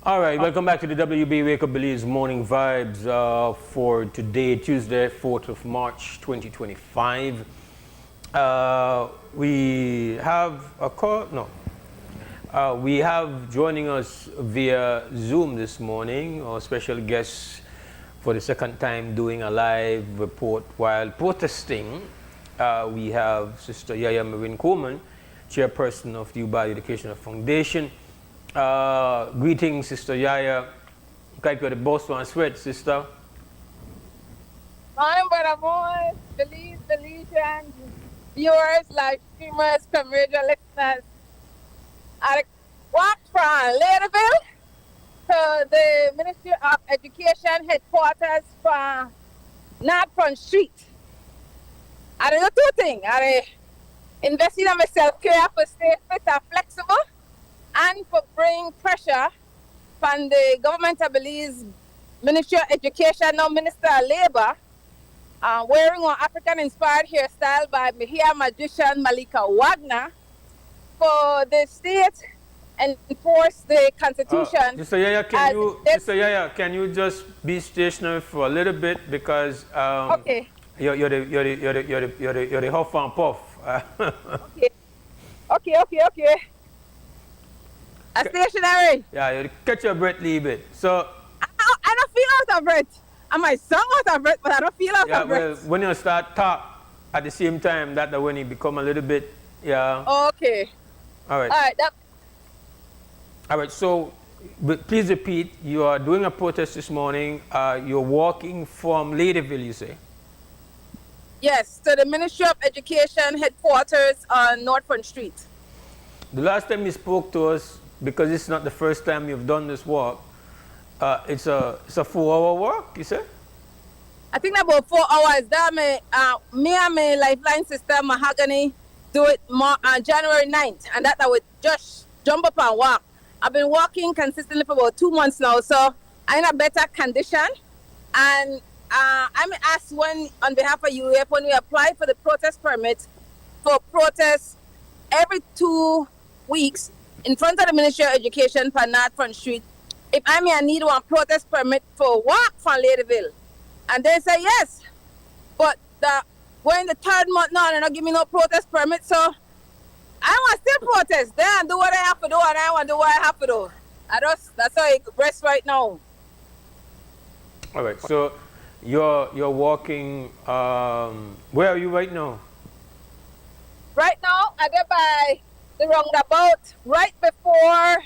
All right, welcome back to the WB Wake Up Belize Morning Vibes for today, Tuesday, 4th of March, 2025. We have a call, no. We have joining us via Zoom this morning, our special guest for the second time doing a live report while protesting. We have Sister Yaya Maureen Coleman, chairperson of the WUB Educational Foundation. Greetings, Sister Yaya. Like you're the boss one sweat, sister. Morning, brother Mose, Belizeans, viewers, live streamers, commercial listeners. I walked from Ladyville to the Ministry of Education headquarters from North Front Street. I do two things. I invest in myself care for stay fit and flexible and for bring pressure from the government of Belize, Ministry of Education, now Minister of Labor, wearing an African-inspired hairstyle by Mahia magician Malika Wagner for the state and enforce the Constitution. Sister Yaya, can you just be stationary for a little bit because okay. You're the huff and puff. Okay. A stationary. Yeah, you catch your breath a little bit. So I don't feel out of breath. I might sound out of breath, but I don't feel out of breath. Well, when you start talk at the same time, that's when you become a little bit, Okay. All right. All right. So, please repeat. You are doing a protest this morning. You're walking from Ladyville, you say? Yes, to the Ministry of Education headquarters on North Front Street. The last time you spoke to us, because it's not the first time you've done this walk, it's a 4-hour walk, you say? I think about 4 hours. That me and my lifeline sister Mahogany do it January 9th, and that I would just jump up and walk. I've been walking consistently for about 2 months now, so I'm in a better condition. And I'm asked on behalf of UAF when we apply for the protest permit for protests every 2 weeks in front of the Ministry of Education for North Front Street, if I need one protest permit for walk from Ladyville. And they say yes, but we're in the 3rd month now and they're not giving me no protest permit, so I want to still protest. Then do what I have to do and I want to do what I have to do. That's how I rest right now. All right, so you're walking, where are you right now? Right now, I get by the roundabout right before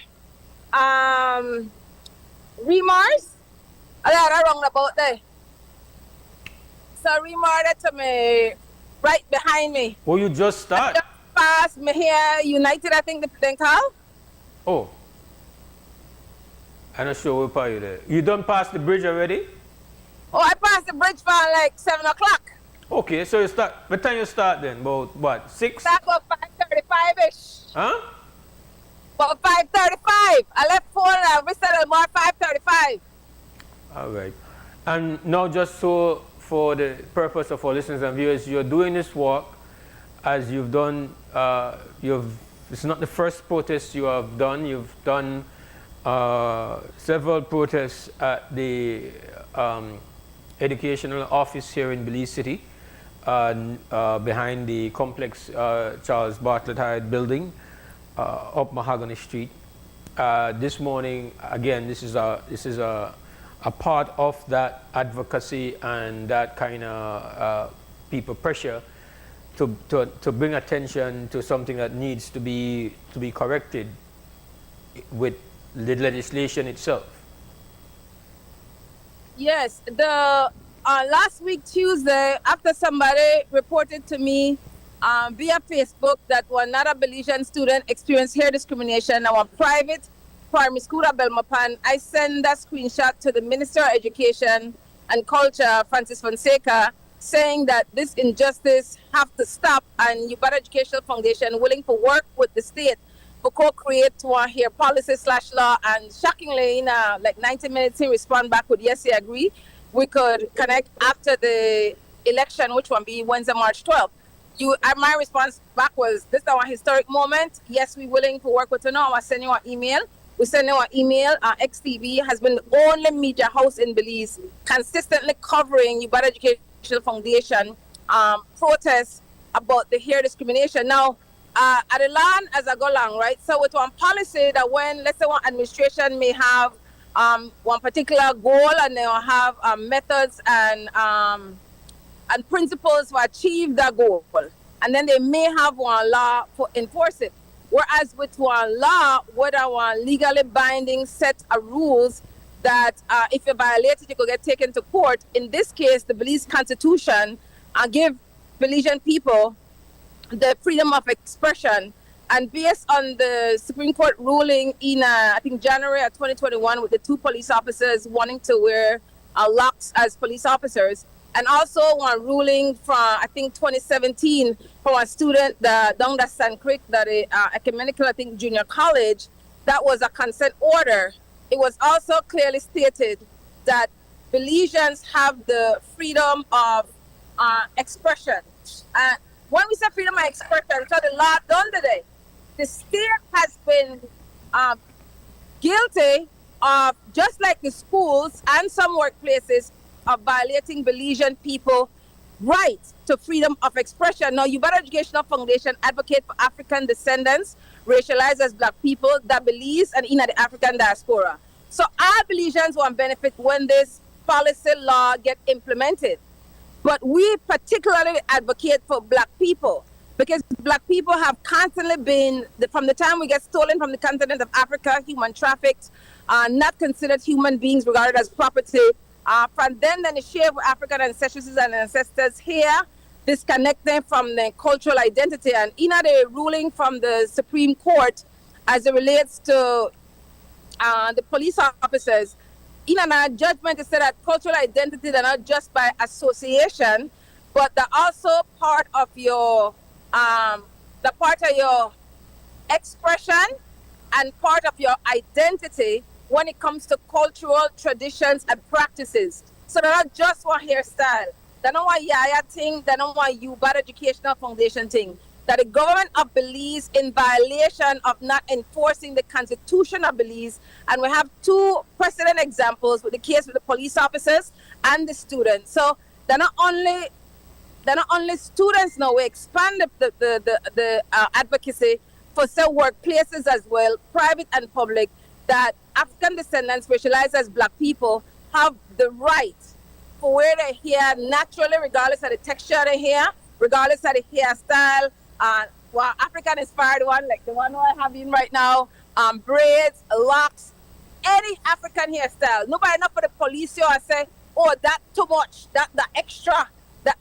Remars. I got a roundabout there. So Remar that's to me, right behind me. Oh, you just start? I just passed me here, United, I think they call. Oh. I'm not sure what part you're there. You done pass the bridge already? Oh, I passed the bridge for like 7 o'clock. Okay, so you start, what time you start then? About what, 6? Start about 5:35-ish. Huh? About 5:35. I left 4 and I visited more 5:35. All right. And now just so for the purpose of our listeners and viewers, you're doing this walk as you've done, it's not the first protest you have done. You've done several protests at the educational office here in Belize City, behind the complex Charles Bartlett Hyde building up Mahogany Street. This morning, again, this is a part of that advocacy and that kind of people pressure to bring attention to something that needs to be corrected with the legislation itself. Yes, the last week Tuesday, after somebody reported to me via Facebook that one another Belizean student experienced hair discrimination at a private primary school at Belmopan, I sent that screenshot to the Minister of Education and Culture, Francis Fonseca, saying that this injustice have to stop, and WUB Educational Foundation willing to work with the state to co-create one here policy/law. And shockingly, in like 90 minutes, he respond back with yes, he agree. We could connect after the election, which will be Wednesday, March 12th. My response back was, this is our historic moment. Yes, we're willing to work with you now. I'll send you an email. We send out an email. XTV has been the only media house in Belize consistently covering UBAD Educational Foundation protests about the hair discrimination. Now, at the land as I go along, right? So with one policy that when, let's say, one administration may have one particular goal and they'll have methods and principles to achieve that goal. And then they may have one law to enforce it. Whereas with one law, whether one legally binding set of rules that if you violate it, you could get taken to court. In this case, the Belize Constitution give Belizean people the freedom of expression. And based on the Supreme Court ruling in, I think, January of 2021 with the 2 police officers wanting to wear locks as police officers, and also one ruling from, I think, 2017 from a student down the Sand Creek, that ecumenical, I think, junior college, that was a consent order. It was also clearly stated that Belizeans have the freedom of expression. When we say freedom of expression, so the law done today, the state has been guilty of, just like the schools and some workplaces, of violating Belizean people right to freedom of expression. Now, UBAD Educational Foundation advocate for African descendants, racialized as Black people, that Belize and in the African diaspora. So all Belizeans want benefit when this policy law get implemented. But we particularly advocate for Black people, because Black people have constantly been, from the time we get stolen from the continent of Africa, human trafficked, not considered human beings, regarded as property. From then the share of African ancestors and ancestors here, disconnecting from the cultural identity. And in the ruling from the Supreme Court, as it relates to the police officers, in a judgment, it said that cultural identity, they're not just by association, but they're also part of your expression and part of your identity when it comes to cultural traditions and practices. So they're not just one hairstyle. They don't want Yaya thing. They don't want UBAD Educational Foundation thing. That the government of Belize, in violation of not enforcing the Constitution of Belize, and we have 2 precedent examples with the case with the police officers and the students. So they're not only students now. We expand the advocacy for some workplaces as well, private and public, that African descendants, racialized as Black people, have the right for wear their hair naturally, regardless of the texture of the hair, regardless of the hairstyle. African inspired one, like the one I have in right now, braids, locks, any African hairstyle. Nobody enough for the police here and say, oh, that too much, that extra, that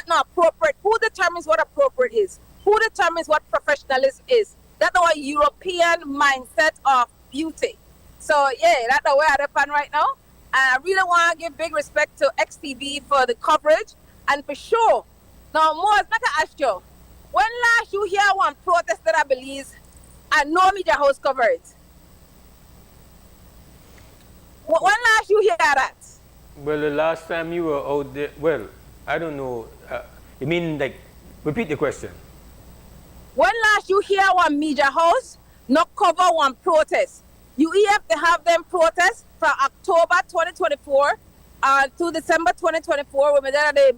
not appropriate. Who determines what appropriate is? Who determines what professionalism is? That's our European mindset of beauty. So yeah, that's the way I'm on right now. And I really want to give big respect to XTV for the coverage, and for sure. Now, Mose, let me ask you, when last you hear one protest that I believe and no media house cover it? When last you hear that? Well, the last time you were out there, well, I don't know. You mean, like, repeat the question. When last you hear one media house not cover one protest? You have to have them protest from October 2024 to December 2024 when we're there at the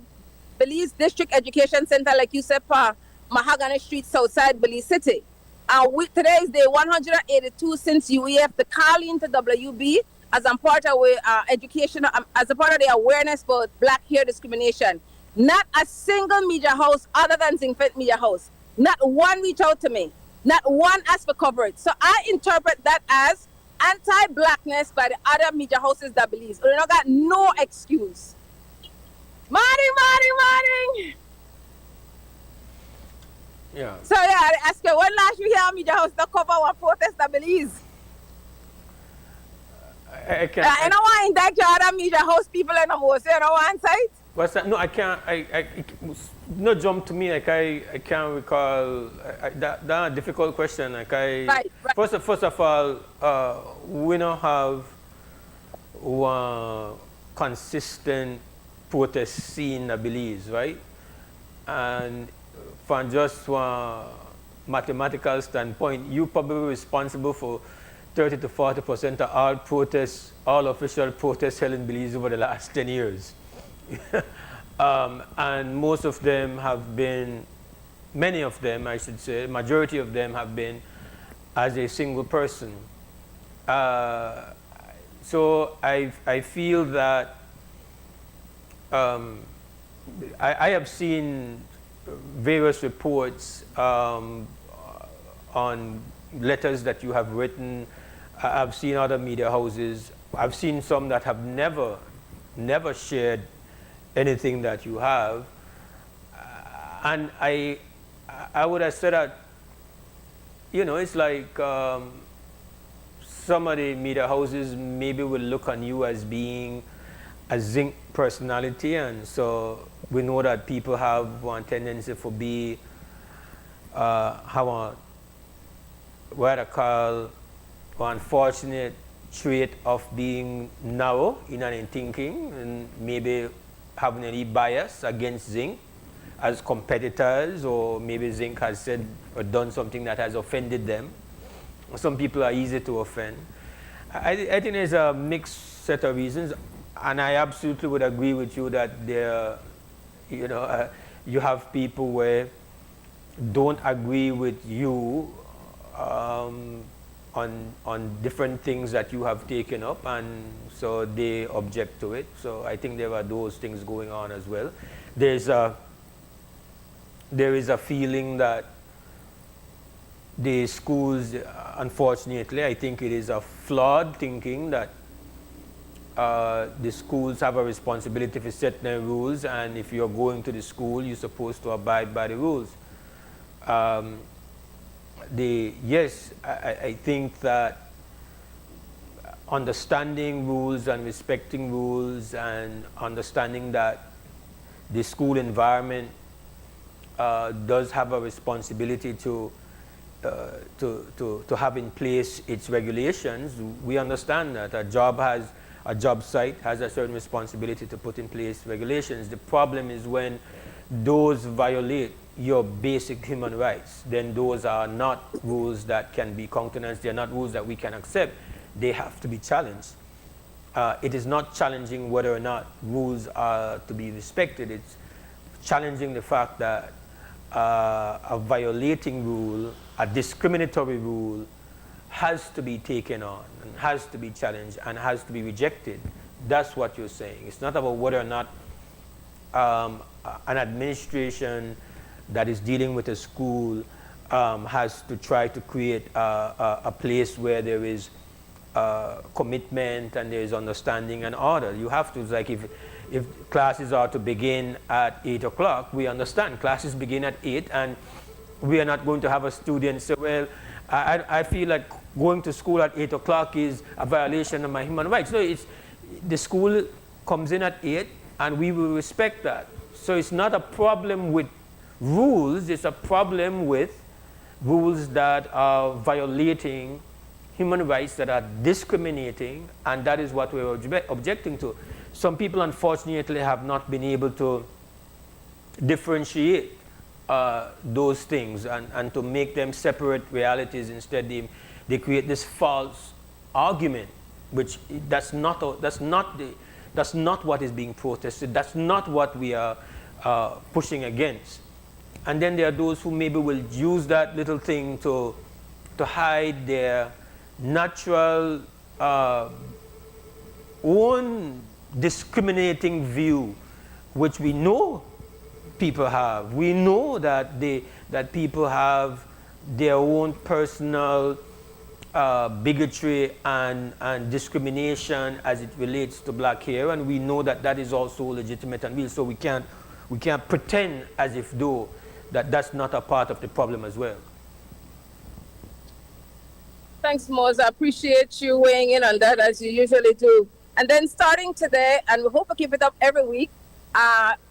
Belize District Education Center, like you said, for Mahogany Street, Southside Belize City. Today is day 182 since UEF to call into WB as a part of education, as a part of the awareness for Black hair discrimination. Not a single media house other than Zingfet Media House. Not one reach out to me. Not one asked for coverage. So I interpret that as anti-Blackness by the other media houses that Belize. They don't got no excuse. Morning. Yeah. So yeah, I ask you, when last you hear media house to cover one protest that Belize? I can't. I don't want to indict your other media house people in the Mose, you know, one side. What's that? No, I can't. No jump to me. Like I can't recall. That's a difficult question. Like Right. First of all, we don't have one consistent protest scene in Belize, right? And from just one mathematical standpoint, you probably responsible for 30 to 40% of all protests, all official protests held in Belize over the last 10 years. And most of them have been, many of them, I should say, majority of them have been as a single person. So I feel that I have seen various reports on letters that you have written. I've seen other media houses. I've seen some that have never shared anything that you have. And I would have said that, you know, it's like some of the media houses maybe will look on you as being a zinc personality, and so we know that people have one tendency for be have a what I call one unfortunate trait of being narrow in their thinking and maybe having any bias against zinc as competitors, or maybe zinc has said or done something that has offended them. Some people are easy to offend. I think there's a mixed set of reasons, and I absolutely would agree with you that there, you know, you have people where don't agree with you on different things that you have taken up, and so they object to it. So I think there are those things going on as well. There is a feeling that the schools, unfortunately, I think it is a flawed thinking that the schools have a responsibility for setting their rules, and if you're going to the school, you're supposed to abide by the rules. Yes, I think that understanding rules and respecting rules and understanding that the school environment does have a responsibility to have in place its regulations. We understand that a job site has a certain responsibility to put in place regulations. The problem is when those violate your basic human rights, then those are not rules that can be countenanced. They're not rules that we can accept. They have to be challenged. It is not challenging whether or not rules are to be respected. It's challenging the fact that a violating rule, a discriminatory rule, has to be taken on and has to be challenged and has to be rejected. That's what you're saying. It's not about whether or not an administration that is dealing with a school has to try to create a place where there is commitment and there is understanding and order. You have to, like if classes are to begin at 8 o'clock, we understand classes begin at 8, and we are not going to have a student say, well, I feel like going to school at 8 o'clock is a violation of my human rights. No, the school comes in at 8, and we will respect that. So it's not a problem with rules, it's a problem with rules that are violating human rights, that are discriminating, and that is what we're objecting to. Some people, unfortunately, have not been able to differentiate those things and to make them separate realities. Instead, they create this false argument, which that's not what is being protested. That's not what we are pushing against. And then there are those who maybe will use that little thing to hide their natural own discriminating view, which we know people have. We know that people have their own personal bigotry and discrimination as it relates to black hair, and we know that that is also legitimate and real. So we can't pretend as if though that's not a part of the problem as well. Thanks, Mose. I appreciate you weighing in on that as you usually do. And then starting today, and we hope to keep it up every week,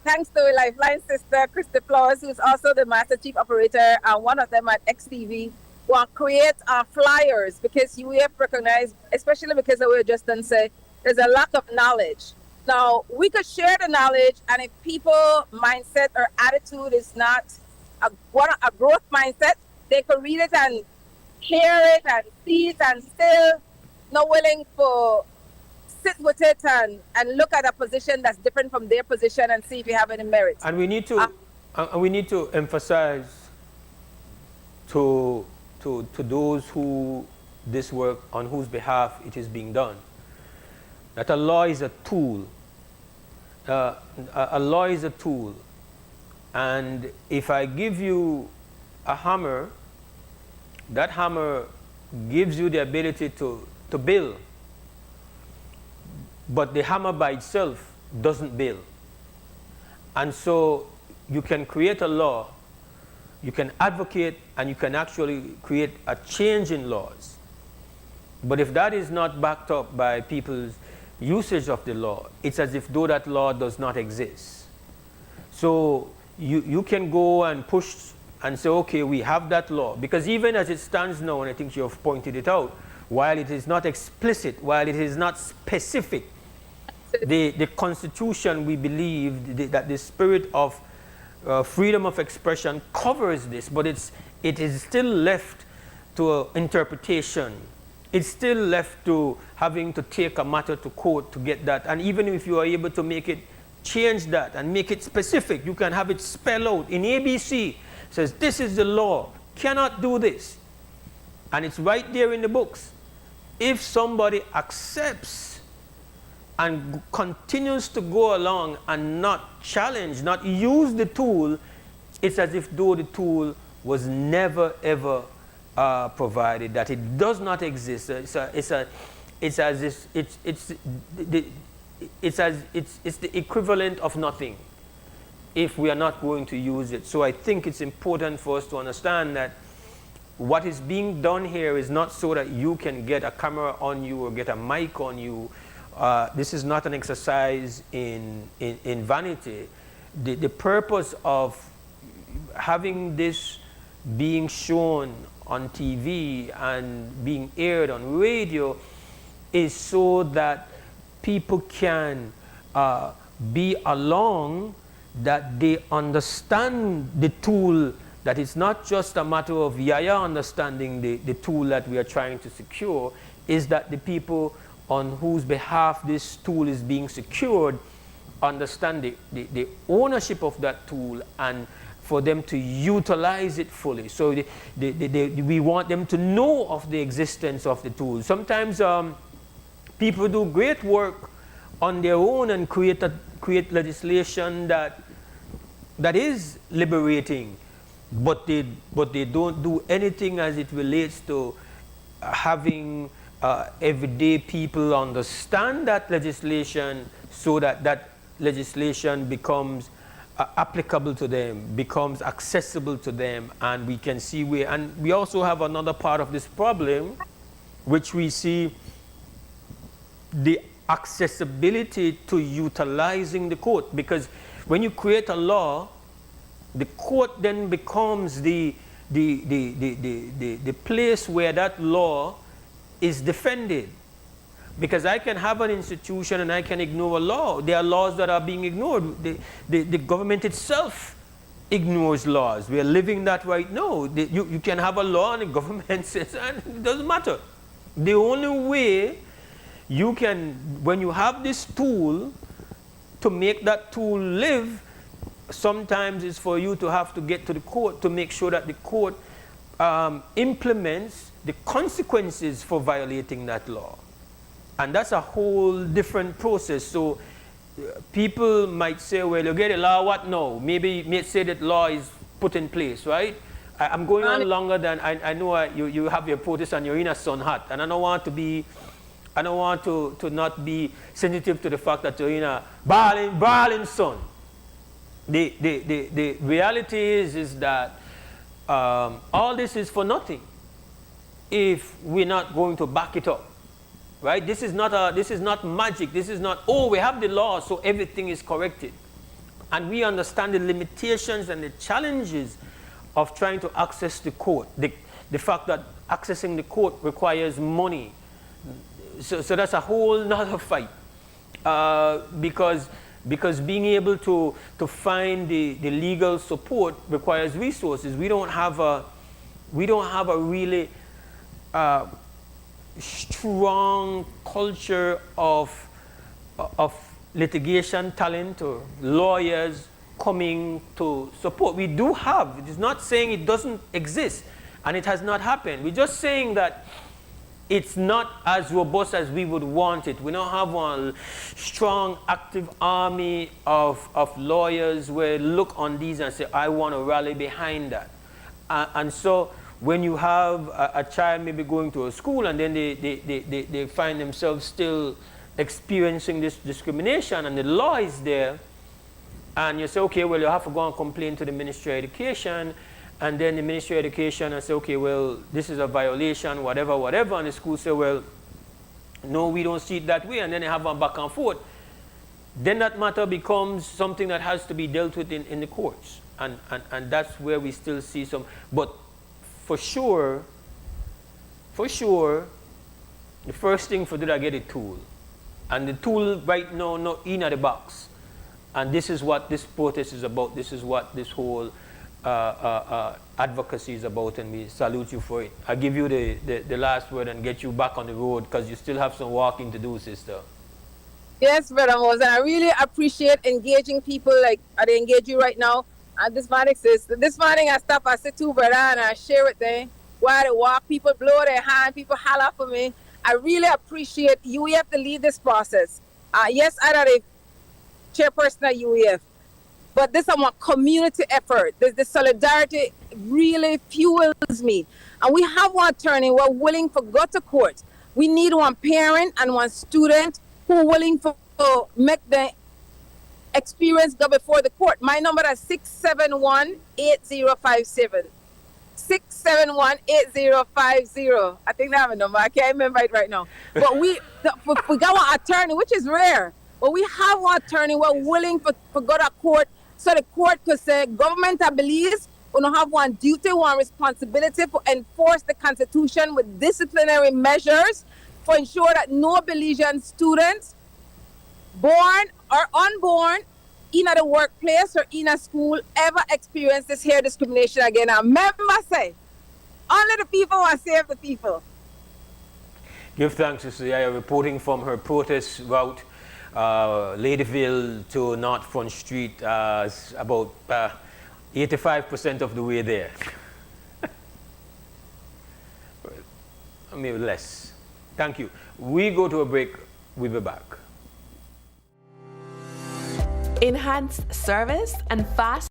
thanks to a Lifeline sister, Christy Flores, who's also the Master Chief Operator, and one of them at XTV, will create flyers, because we have recognized, especially because of what we just done say, there's a lack of knowledge. Now, we could share the knowledge, and if people mindset or attitude is not a growth mindset, they could read it and hear it and see it and still not willing to sit with it and look at a position that's different from their position and see if you have any merit. And we need to emphasize to those who this work on whose behalf it is being done, that a law is a tool. A law is a tool, and if I give you a hammer, that hammer gives you the ability to build, but the hammer by itself doesn't build. And so you can create a law, you can advocate, and you can actually create a change in laws. But if that is not backed up by people's usage of the law, it's as if though that law does not exist. So you can go and push and say, okay, we have that law. Because even as it stands now, and I think you have pointed it out, while it is not explicit, while it is not specific, the Constitution, we believe that the spirit of freedom of expression covers this, but it is still left to interpretation. It's still left to having to take a matter to court to get that. And even if you are able to make it, change that and make it specific, you can have it spell out in ABC, says this is the law, cannot do this. And it's right there in the books. If somebody accepts and continues to go along and not challenge, not use the tool, it's as if though the tool was never ever provided, that it does not exist. It's the equivalent of nothing if we are not going to use it. So I think it's important for us to understand that what is being done here is not so that you can get a camera on you or get a mic on you. This is not an exercise in vanity. The purpose of having this being shown on TV and being aired on radio is so that people can be along, that they understand the tool, that it's not just a matter of Yaya understanding the tool that we are trying to secure, is that the people on whose behalf this tool is being secured understand the ownership of that tool and for them to utilize it fully. So we want them to know of the existence of the tool. Sometimes people do great work on their own and create legislation that is liberating, but they don't do anything as it relates to having everyday people understand that legislation, so that legislation becomes applicable to them, becomes accessible to them, and we can see where. And we also have another part of this problem, which we see the accessibility to utilizing the court. Because when you create a law, the court then becomes the place where that law is defended. Because I can have an institution and I can ignore a law. There are laws that are being ignored. The government itself ignores laws. We are living that right now. You can have a law and the government says, and it doesn't matter. The only way you can, when you have this tool, to make that tool live, sometimes is for you to have to get to the court to make sure that the court implements the consequences for violating that law. And that's a whole different process. So people might say, well, you get a law, what now? Maybe say that law is put in place, right? I'm going on longer than, I know you have your protest and you're in a sun hat, and I don't want to not be sensitive to the fact that you're in a brawling sun. The reality is that all this is for nothing if we're not going to back it up. Right? This is not magic. This is not, oh, we have the law, so everything is corrected. And we understand the limitations and the challenges of trying to access the court. The fact that accessing the court requires money. So that's a whole nother fight. Because being able to find the legal support requires resources. We don't have a really strong culture of litigation talent or lawyers coming to support. We do have. It is not saying it doesn't exist and it has not happened. We're just saying that it's not as robust as we would want it. We don't have one strong, active army of lawyers where look on these and say, I want to rally behind that. And so when you have a child maybe going to a school and then they find themselves still experiencing this discrimination and the law is there, and you say, okay, well, you have to go and complain to the Ministry of Education, and then the Ministry of Education and say, okay, well, this is a violation, whatever, whatever, and the school say, well, no, we don't see it that way, and then they have one back and forth. Then that matter becomes something that has to be dealt with in the courts, and that's where we still see some, but for sure, the first thing for that, get a tool. And the tool right now, not in the box. And this is what this protest is about. This is what this whole advocacy is about, and we salute you for it. I give you the last word and get you back on the road because you still have some walking to do, sister. Yes, Brother Mose, and I really appreciate engaging people like I engage you right now. And this morning, this morning I stop, I sit to brother and I share with them while they walk. People blow their hand, people holler for me. I really appreciate UEF to lead this process. Yes, I'm a chairperson at UEF, but this is a community effort. The solidarity really fuels me. And we have one attorney who are willing to go to court. We need one parent and one student who are willing to make the experience go before the court. My number is 671-8057. 671-8050. I think I have a number. I can't remember it right now. But we got one attorney, which is rare. But we have one attorney who are willing to go to court so the court could say, government, I believe, we don't have one duty, one responsibility to enforce the Constitution with disciplinary measures to ensure that no Belizean students, born or unborn, in the workplace or in a school, ever experience this hair discrimination again. I remember say, only the people want to save the people. Give thanks to Yaya reporting from her protest route, Ladyville to North Front Street, about 85% of the way there. Maybe less. Thank you. We go to a break. We'll be back. Enhanced service and fast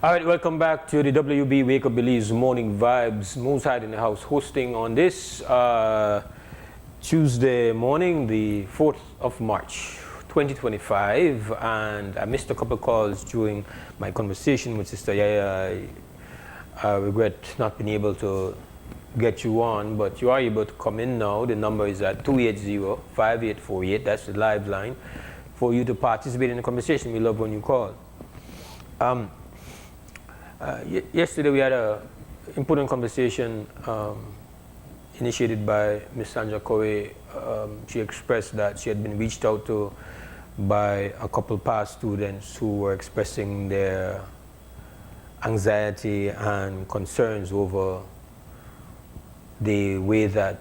All right, welcome back to the WB Wake Up Belize Morning Vibes. Mose Hyde in the house hosting on this Tuesday morning, the 4th of March, 2025. And I missed a couple of calls during my conversation with Sister Yaya. I regret not being able to get you on, but you are able to come in now. The number is at 280-5848. That's the live line for you to participate in the conversation. We love when you call. Yesterday we had an important conversation initiated by Ms. Sandra Corey. She expressed that she had been reached out to by a couple past students who were expressing their anxiety and concerns over the way that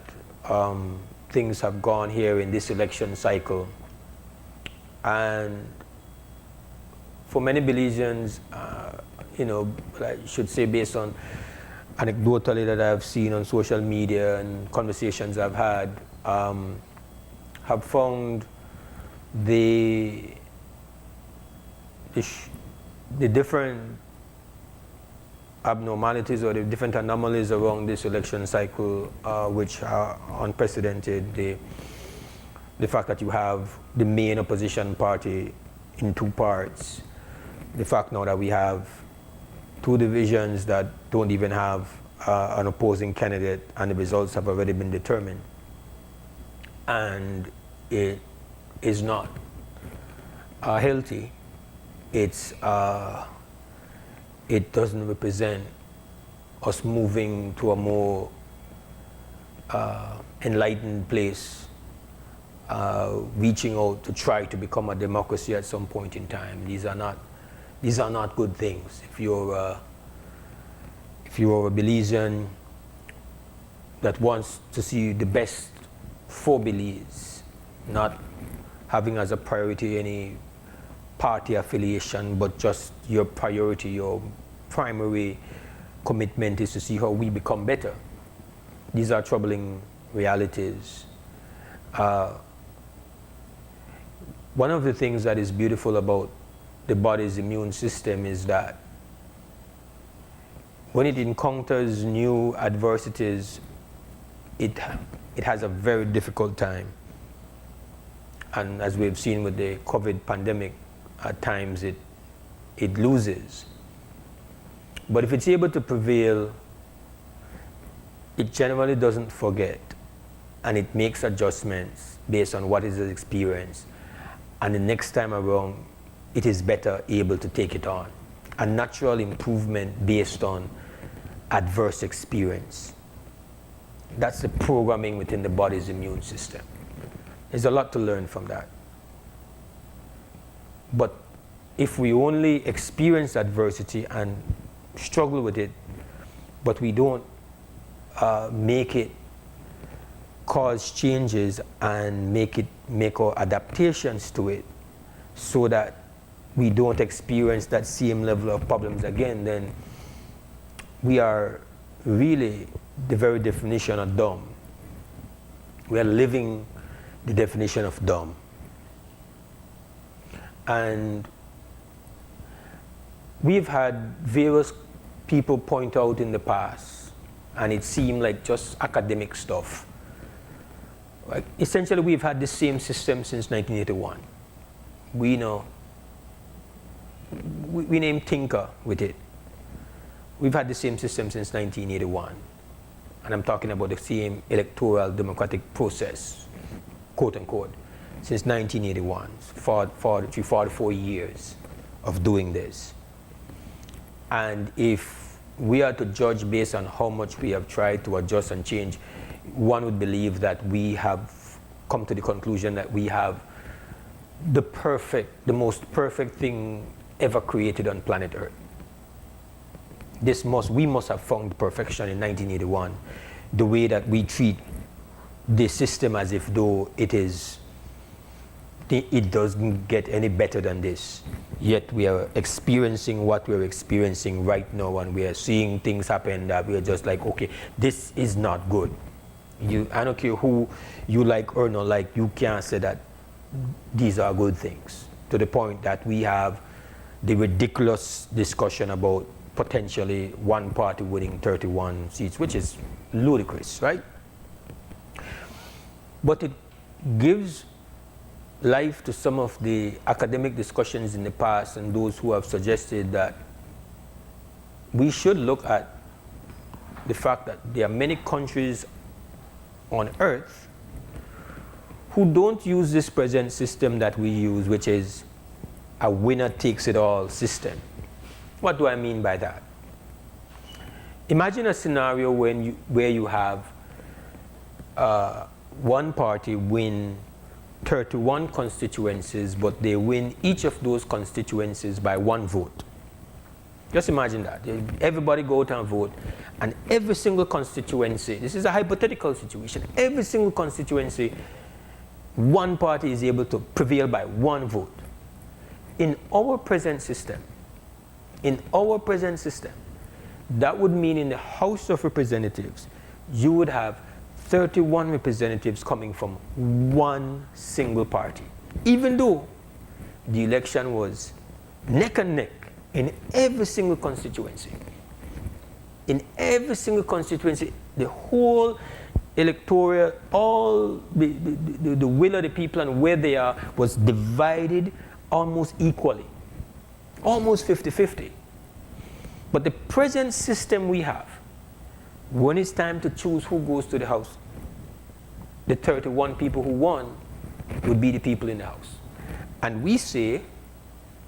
things have gone here in this election cycle. And for many Belizeans, you know, I should say based on anecdotally that I've seen on social media and conversations I've had, have found the different abnormalities or the different anomalies around this election cycle, which are unprecedented. The fact that you have the main opposition party in two parts, the fact now that we have two divisions that don't even have an opposing candidate and the results have already been determined. And it is not healthy. It doesn't represent us moving to a more enlightened place, reaching out to try to become a democracy at some point in time. These are not good things. If you're a Belizean that wants to see the best for Belize, not having as a priority any party affiliation, but just your priority, your primary commitment is to see how we become better. These are troubling realities. One of the things that is beautiful about the body's immune system is that when it encounters new adversities, it has a very difficult time. And as we've seen with the COVID pandemic, at times it loses. But if it's able to prevail, it generally doesn't forget, and it makes adjustments based on what it has experienced. And the next time around, it is better able to take it on. A natural improvement based on adverse experience. That's the programming within the body's immune system. There's a lot to learn from that. But if we only experience adversity and struggle with it, but we don't make it cause changes and make our adaptations to it so that we don't experience that same level of problems again, then we are really the very definition of dumb. We are living the definition of dumb. And we've had various people point out in the past, and it seemed like just academic stuff. Like, essentially, we've had the same system since 1981. We know. We name Tinker with it. We've had the same system since 1981. And I'm talking about the same electoral democratic process, quote unquote, since 1981, 44 years of doing this. And if we are to judge based on how much we have tried to adjust and change, one would believe that we have come to the conclusion that we have the most perfect thing ever created on planet Earth. We must have found perfection in 1981, the way that we treat the system as if though it doesn't get any better than this. Yet we are experiencing what we're experiencing right now, and we are seeing things happen that we are just like, okay, this is not good. I don't care who you like or not like, you can't say that these are good things, to the point that we have the ridiculous discussion about potentially one party winning 31 seats, which is ludicrous, right? But it gives life to some of the academic discussions in the past and those who have suggested that we should look at the fact that there are many countries on earth who don't use this present system that we use, which is a winner-takes-it-all system. What do I mean by that? Imagine a scenario where you have one party win 31 constituencies, but they win each of those constituencies by 1 vote. Just imagine that. Everybody go out and vote, and every single constituency, this is a hypothetical situation, every single constituency, one party is able to prevail by 1 vote. In our present system, that would mean in the House of Representatives, you would have 31 representatives coming from one single party. Even though the election was neck and neck in every single constituency. In every single constituency, the whole electoral, all the will of the people and where they are was divided almost equally. Almost 50-50. But the present system we have, when it's time to choose who goes to the House, the 31 people who won would be the people in the House. And we say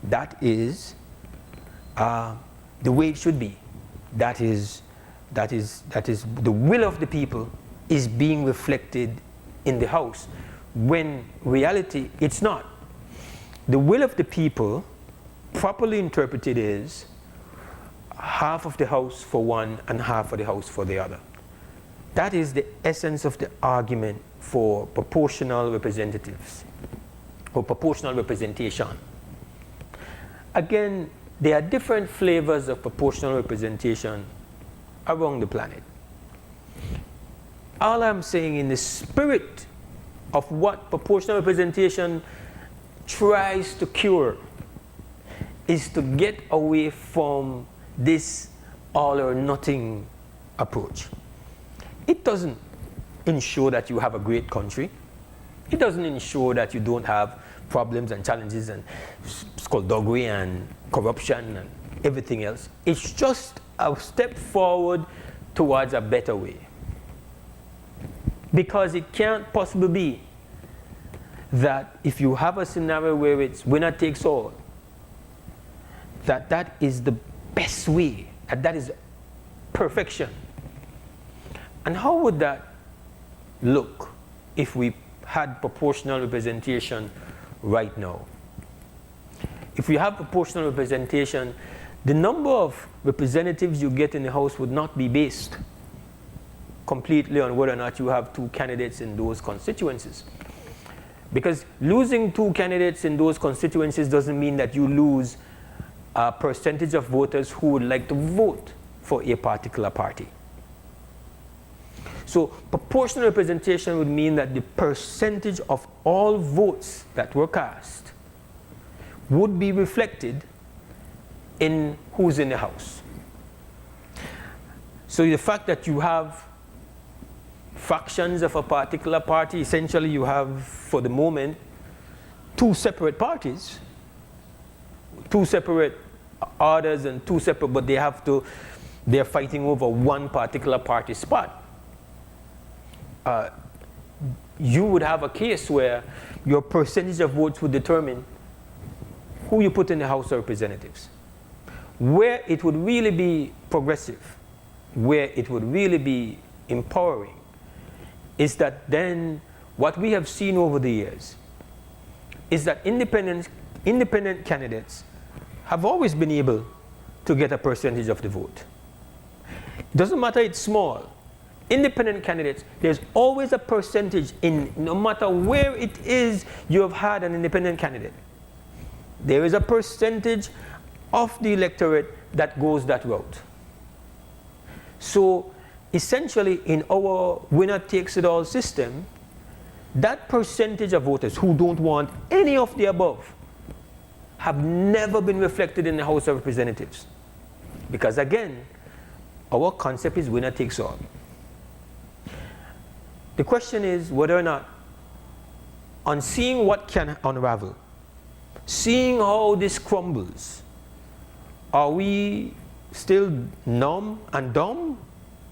that is the way it should be. That is the will of the people is being reflected in the House, when reality it's not. The will of the people, properly interpreted, is half of the House for one and half of the House for the other. That is the essence of the argument for proportional representatives or proportional representation. Again, there are different flavors of proportional representation around the planet. All I'm saying, in the spirit of what proportional representation tries to cure, is to get away from this all or nothing approach. It doesn't ensure that you have a great country. It doesn't ensure that you don't have problems and challenges and skullduggery and corruption and everything else. It's just a step forward towards a better way. Because it can't possibly be that if you have a scenario where it's winner takes all, that is the best way, that is perfection. And how would that look if we had proportional representation right now? If we have proportional representation, the number of representatives you get in the House would not be based completely on whether or not you have 2 candidates in those constituencies. Because losing 2 candidates in those constituencies doesn't mean that you lose a percentage of voters who would like to vote for a particular party. So proportional representation would mean that the percentage of all votes that were cast would be reflected in who's in the House. So the fact that you have factions of a particular party, essentially you have, for the moment, 2 separate parties, 2 separate orders and 2 separate, but they're fighting over one particular party spot. You would have a case where your percentage of votes would determine who you put in the House of Representatives. Where it would really be progressive, where it would really be empowering, is that then what we have seen over the years is that independent candidates have always been able to get a percentage of the vote. It doesn't matter it's small. Independent candidates, there's always a percentage in, no matter where it is you have had an independent candidate. There is a percentage of the electorate that goes that route. So essentially, in our winner-takes-it-all system, that percentage of voters who don't want any of the above have never been reflected in the House of Representatives. Because again, our concept is winner takes all. The question is whether or not, on seeing what can unravel, seeing how this crumbles, are we still numb and dumb,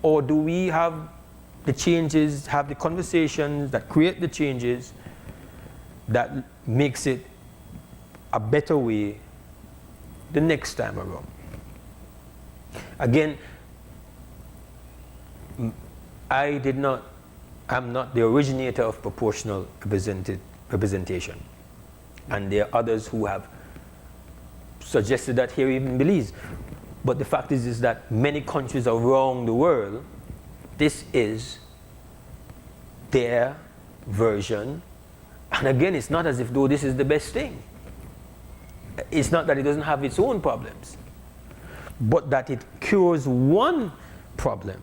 or do we have the changes, have the conversations that create the changes that makes it a better way the next time around? Again, I'm not the originator of proportional representation. And there are others who have suggested that here even in Belize. But the fact is that many countries around the world, this is their version. And again, it's not as if though this is the best thing. It's not that it doesn't have its own problems, but that it cures one problem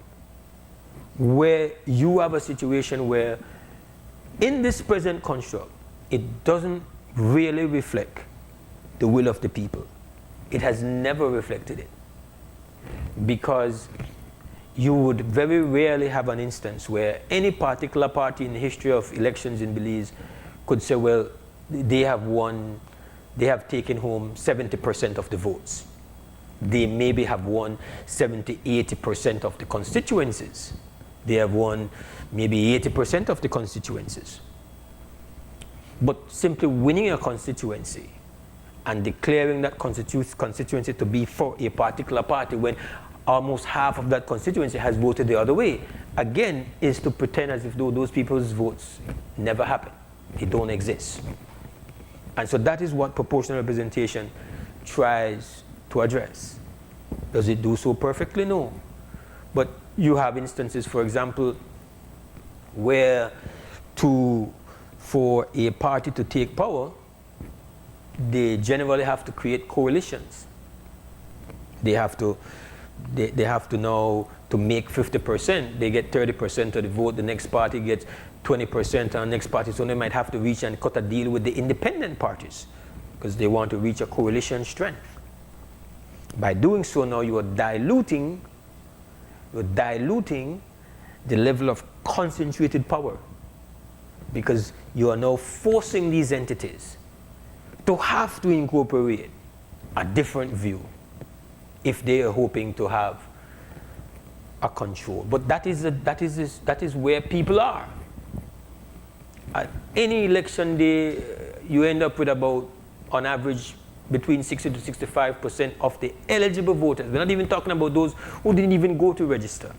where you have a situation where in this present construct, it doesn't really reflect the will of the people. It has never reflected it. Because you would very rarely have an instance where any particular party in the history of elections in Belize could say, well, they have won, they have taken home 70% of the votes. They maybe have won 70, 80% of the constituencies. They have won maybe 80% of the constituencies. But simply winning a constituency and declaring that constituency to be for a particular party when almost half of that constituency has voted the other way, again, is to pretend as if though those people's votes never happened. They don't exist. And so that is what proportional representation tries to address. Does it do so perfectly? No. But you have instances, for example, where for a party to take power, they generally have to create coalitions. They have to now, to make 50%, they get 30% of the vote, the next party gets 20%, and the next party, so they might have to reach and cut a deal with the independent parties because they want to reach a coalition strength. By doing so now, you are diluting the level of concentrated power, because you are now forcing these entities to have to incorporate a different view if they are hoping to have a control. But that is where people are. At any election day, you end up with about, on average, between 60 to 65% of the eligible voters. We're not even talking about those who didn't even go to register.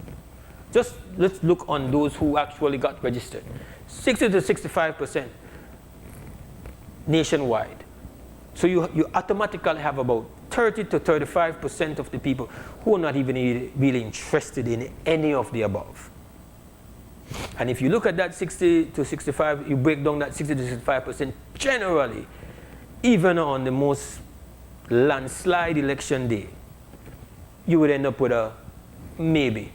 Just let's look on those who actually got registered. 60 to 65% nationwide. So you automatically have about 30 to 35% of the people who are not even really interested in any of the above. And if you look at that 60 to 65, you break down that 60 to 65% generally, even on the most landslide election day, you would end up with a maybe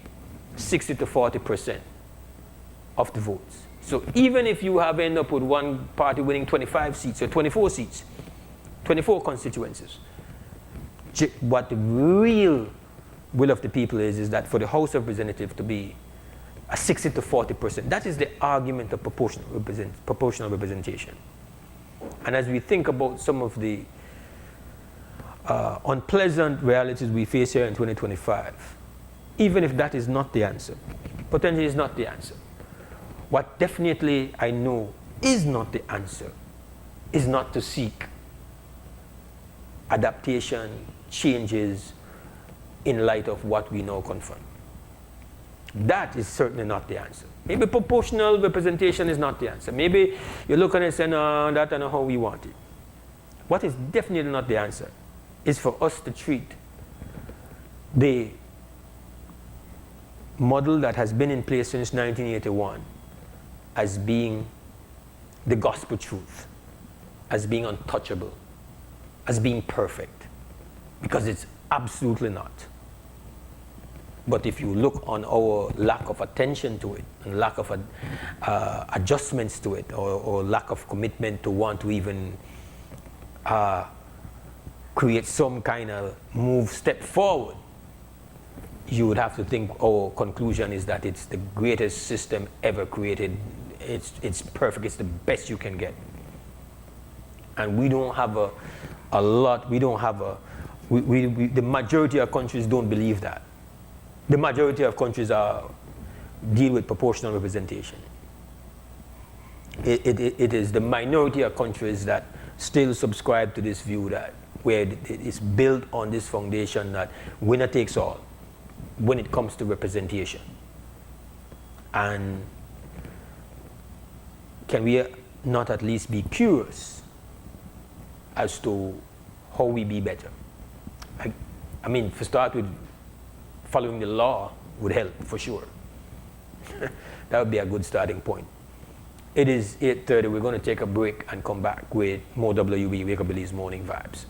60 to 40% of the votes. So even if you have end up with one party winning 25 seats or 24 seats, 24 constituencies, what the real will of the people is that for the House of Representatives to be a 60 to 40%, that is the argument of proportional representation. And as we think about some of the unpleasant realities we face here in 2025, even if that is not the answer, potentially is not the answer, what definitely I know is not the answer is not to seek adaptation, changes in light of what we now confront. That is certainly not the answer. Maybe proportional representation is not the answer. Maybe you look at it and say, no, that's not how we want it. What is definitely not the answer is for us to treat the model that has been in place since 1981 as being the gospel truth, as being untouchable, as being perfect, because it's absolutely not. But if you look on our lack of attention to it and lack of adjustments to it, or lack of commitment to want to even create some kind of step forward, you would have to think our conclusion is that it's the greatest system ever created. It's perfect, it's the best you can get. And we don't have a lot, we don't have the majority of countries don't believe that. The majority of countries deal with proportional representation. It is the minority of countries that still subscribe to this view that where it's built on this foundation that winner takes all when it comes to representation. And can we not at least be curious as to how we be better? I mean, to start with, following the law would help for sure. That would be a good starting point. It is 8:30. We're going to take a break and come back with more WUB Wake Up Belize Morning Vibes.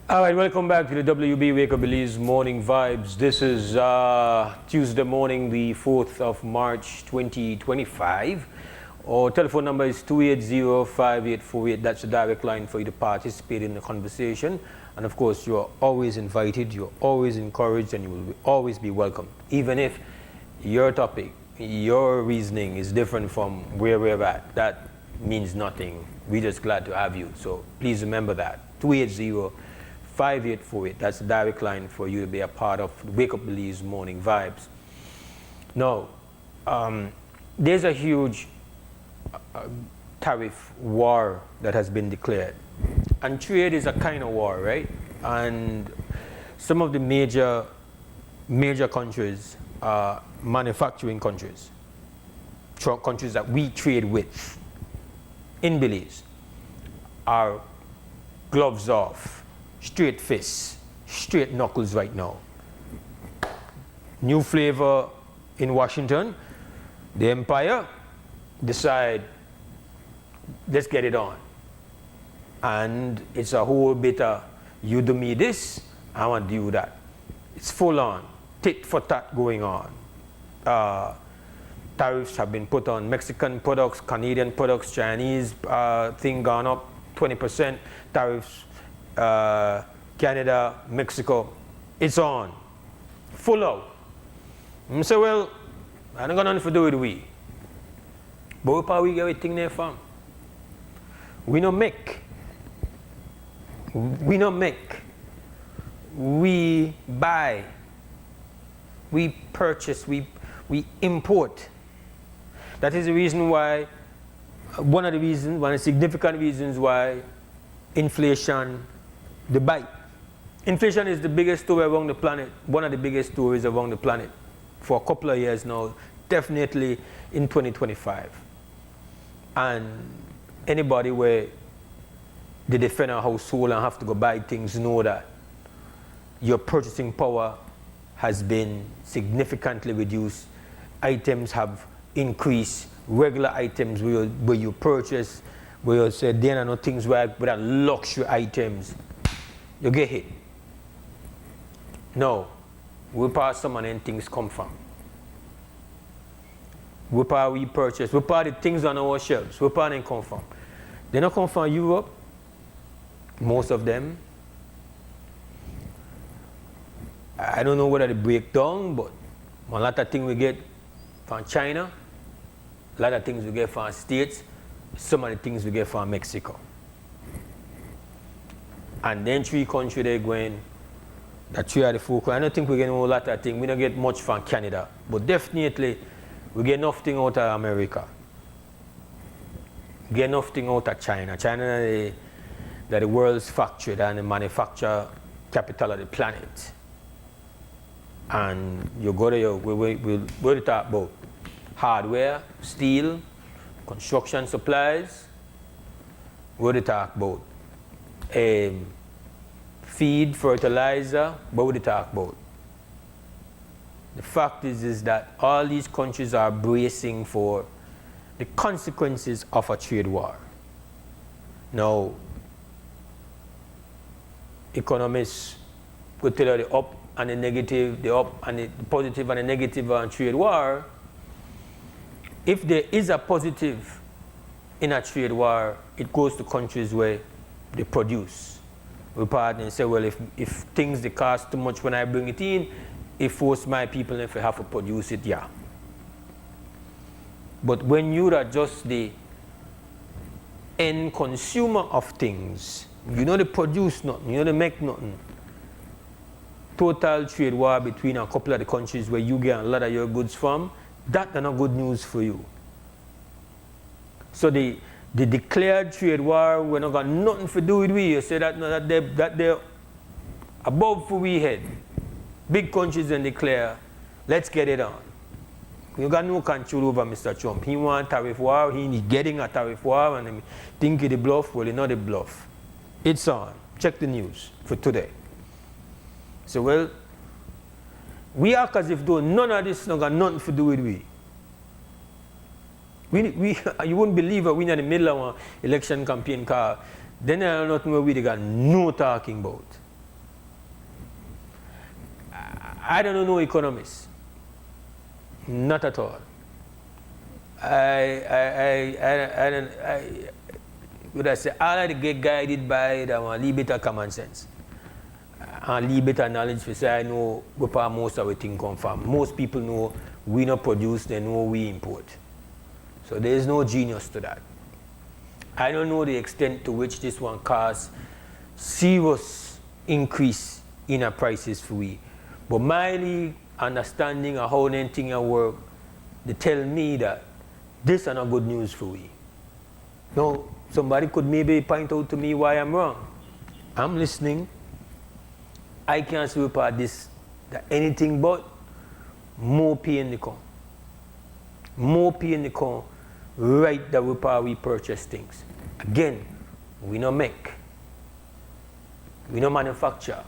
All right, welcome back to the WB Wake Up Belize Morning Vibes. This is Tuesday morning, the 4th of March, 2025. Our telephone number is 280-5848. That's the direct line for you to participate in the conversation. And of course, you're always invited, you're always encouraged, and you will always be welcome. Even if your topic, your reasoning is different from where we're at, that means nothing. We're just glad to have you. So please remember that. 280-5848. That's the direct line for you to be a part of Wake Up Belize Morning Vibes. Now, there's a huge tariff war that has been declared. And trade is a kind of war, right? And some of the major countries, manufacturing countries, countries that we trade with in Belize, are gloves off, straight fists, straight knuckles right now. New flavor in Washington, the Empire decide, let's get it on. And it's a whole bit of, you do me this, I want to do that. It's full on, tit for tat going on. Tariffs have been put on Mexican products, Canadian products, Chinese thing gone up 20%. Tariffs, Canada, Mexico, it's on, full out. I say, well, I don't got nothing to do with we. But we probably get everything there from. We no make. We no make. We buy. We purchase. We import. That is the reason why, one of the significant reasons why inflation, the bite. Inflation is the biggest story around the planet, one of the biggest stories around the planet for a couple of years now, definitely in 2025. And anybody where they defend a household and have to go buy things know that your purchasing power has been significantly reduced. Items have increased. Regular items where you purchase, where you say there are no things where luxury items, you get hit. No, where part some of them things come from. Where part we purchase, where part the things on our shelves, where part they come from. They don't come from Europe, most of them. I don't know whether they break down, but a lot of things we get from China, a lot of things we get from States, some of the things we get from Mexico. And then 3 countries they're going, that 3 are the 4 countries. I don't think we get a whole lot of things. We don't get much from Canada, but definitely we get nothing out of America. We get nothing out of China. China is the world's factory and the manufacture capital of the planet. And you go there, we'll talk about hardware, steel, construction supplies. We'll talk about feed, fertilizer. What would they talk about? The fact is that all these countries are bracing for the consequences of a trade war. Now, economists could tell you the up and the negative, the up and the positive and the negative on trade war. If there is a positive in a trade war, it goes to countries where they produce. We partner and say, well, if things they cost too much when I bring it in, it forces my people if they have to produce it, yeah. But when you are just the end consumer of things, you know they produce nothing, you know they make nothing. Total trade war between a couple of the countries where you get a lot of your goods from, that's not good news for you. So the declared trade war, we not got nothing to do with we. You say that they're above for we head. Big countries and declare, let's get it on. You got no control over Mr. Trump. He want tariff war, he getting a tariff war, and he think he the bluff, well, he not the bluff. It's on. Check the news for today. So, well, we act as if though none of this not got nothing to do with we. You wouldn't believe it, we're in the middle of an election campaign car. Then there are nothing where we got no talking about. I don't know economists. Not at all. I would I say all of the get guided by that one, a little bit of common sense. And a little bit of knowledge to say I know where most of the thing come from. Most people know we not produce, they know we import. So there is no genius to that. I don't know the extent to which this one caused serious increase in our prices for we. But my understanding of how anything work, they tell me that this is not good news for we. Now, somebody could maybe point out to me why I'm wrong. I'm listening. I can't see about this, that anything but more pain to come. More pain to come right that we purchase things. Again, we don't make. We don't manufacture.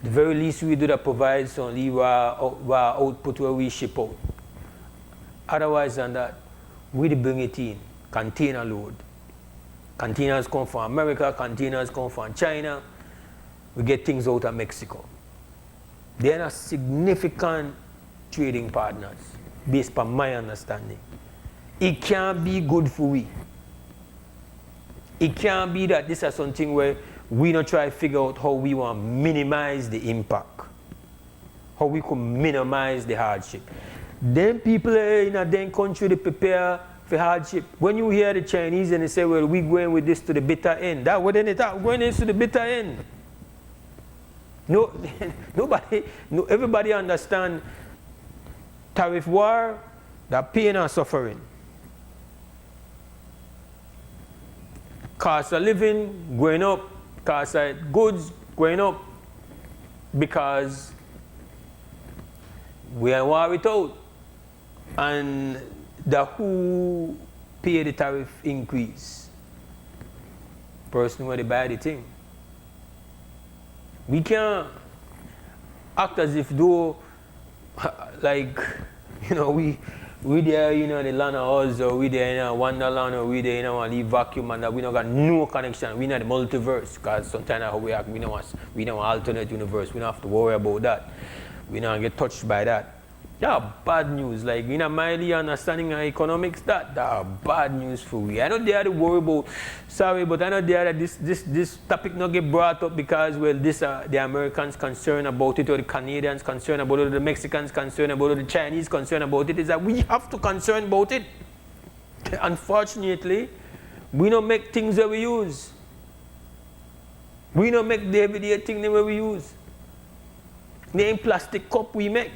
The very least we do that provides only our output where we ship out. Otherwise than that, we bring it in, container load. Containers come from America, containers come from China. We get things out of Mexico. They are not significant trading partners, based upon my understanding. It can't be good for we. It can't be that this is something where we don't try to figure out how we want to minimize the impact, how we can minimize the hardship. Then people in a then country they prepare for hardship. When you hear the Chinese and they say, well, we're going with this to the bitter end. That what they talk, going into the bitter end. No, everybody understand tariff war, that pain and suffering. Cost of living going up, cost of goods going up because we are war without. And the who pay the tariff increase? Person where they buy the thing. We can't act as if though, like, you know, we there, you know, the land of Oz, or we there in a Wonderland, or we there in a leave vacuum, and that we don't got no connection. We not the multiverse, because sometimes how we act, we don't alternate universe. We don't have to worry about that. We don't get touched by that. Yeah, bad news. Like, you know, my understanding of economics, that bad news for we. I know they are to worry about, sorry, but I know they are that this topic not get brought up because, well, the Americans concerned about it, or the Canadians concerned about it, or the Mexicans concerned about it, or the Chinese concerned about it, is that we have to concern about it. Unfortunately, we don't make things that we use. We don't make the everyday thing that we use. The ain't plastic cup we make.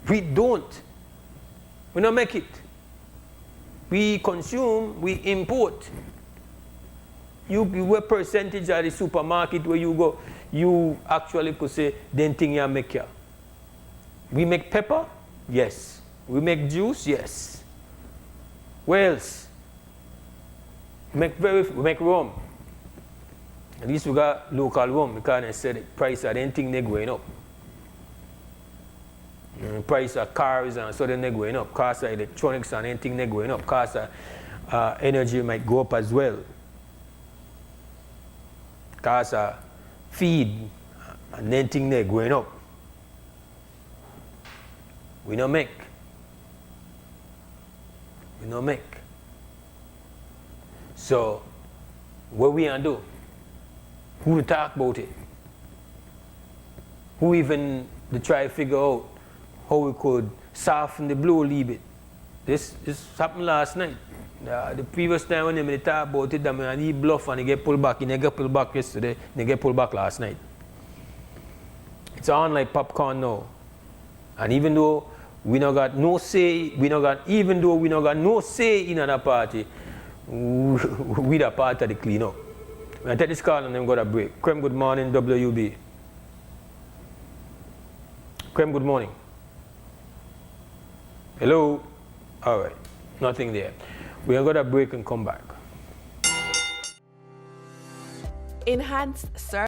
We don't. We don't make it. We consume, we import. What percentage of the supermarket where you go, you actually could say, then thing you make here. We make pepper? Yes. We make juice? Yes. Where else? We make rum. At least we got local rum because they said the price of anything they're going up. The price of cars and so they're going up. Cost of electronics and anything they're going up. Cost of energy might go up as well. Cost of feed and anything they're going up. We don't make. We don't make. So, what we gonna do? Who will talk about it? Who even to try to figure out how we could soften the blow a little bit? This happened last night. The previous time when they talk about it, they bluff and they get pulled back. They get pulled back yesterday, they get pulled back last night. It's on like popcorn now. And even though we not got no say, even though we not got no say in another party, we the part of the cleanup. I take this call and then go to break. Krem, good morning, WUB. Krem, good morning. Hello? All right, nothing there. We're going to break and come back. Enhanced service.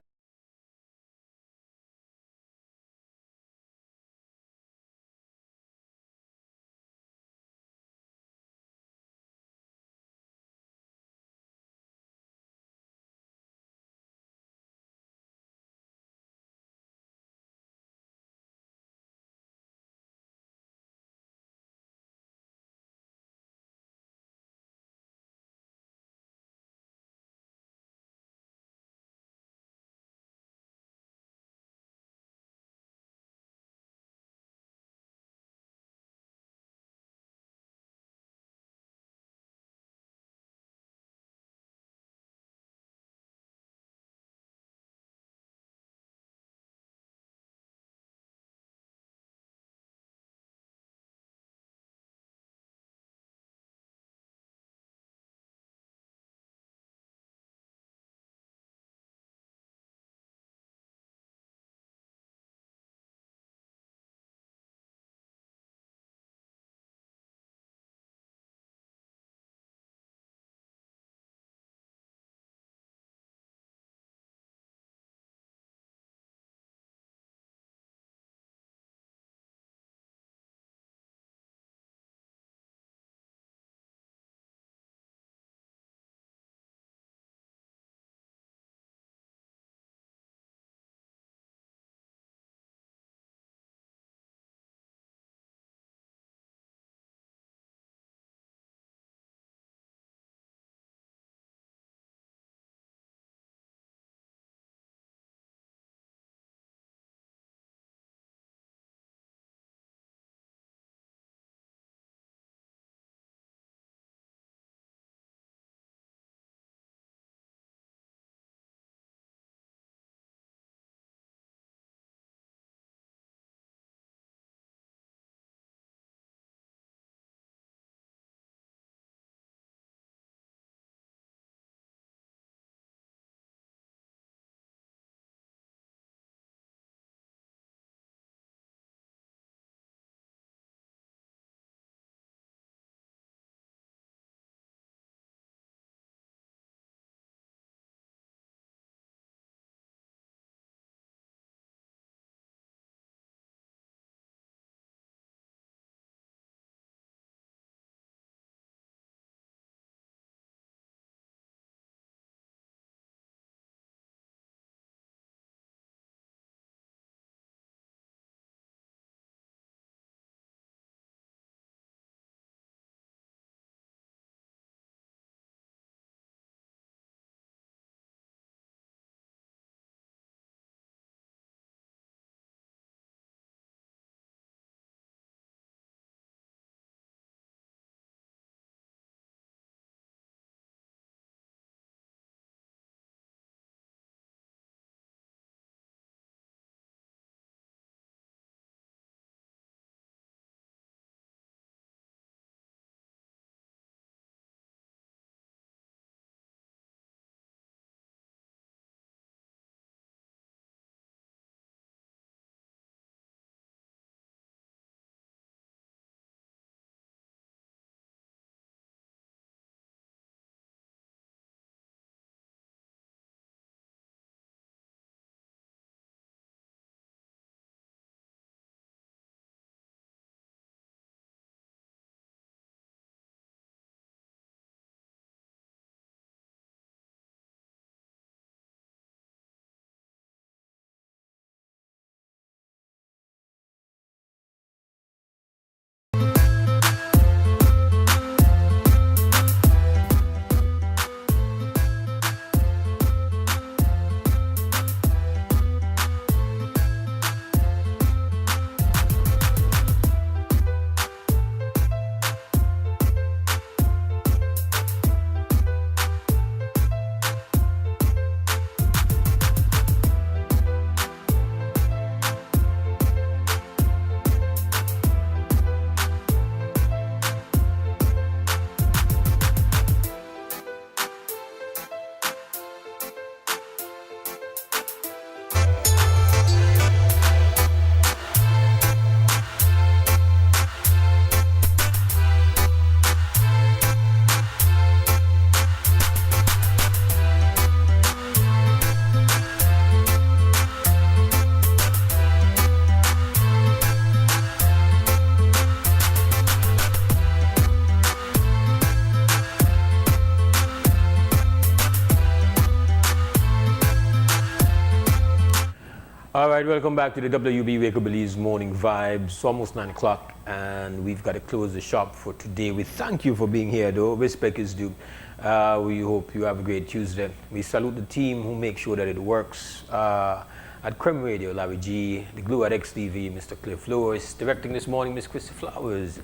All right, welcome back to the WB Wake Up Belize Morning Vibes. Almost 9 o'clock, and we've got to close the shop for today. We thank you for being here, though. Respect is due. We hope you have a great Tuesday. We salute the team who make sure that it works. At Creme Radio, Larry G, the glue at XTV, Mr. Cliff Lewis, directing this morning, Miss Christy Flowers.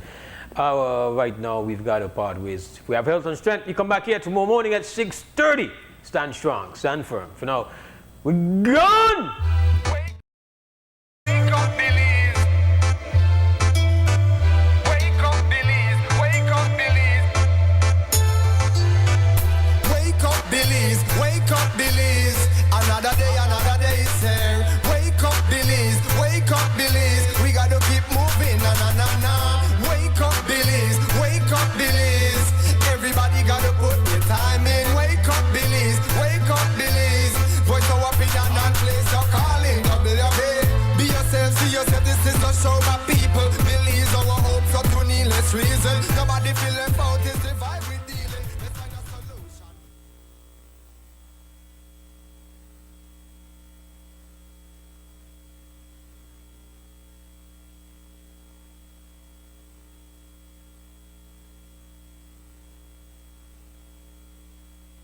Right now, we've got to part ways. If we have health and strength, you come back here tomorrow morning at 6:30. Stand strong, stand firm. For now, we're gone! Wake up, Belize. Wake up, Belize. Wake up, Belize. Wake up, Belize. Wake up, Belize. Another day is here. Wake up, Belize. Wake up, Belize. We gotta keep moving. Na na na na. Wake up, Belize. Wake up, Belize. Everybody gotta put their time in. Wake up, Belize. Wake up, Belize. Voice our opinion and place your calling. WB. Be yourself, see yourself. This is a show by people. Belize our hopes are to needless reason. Nobody feel left out. It's the vibe.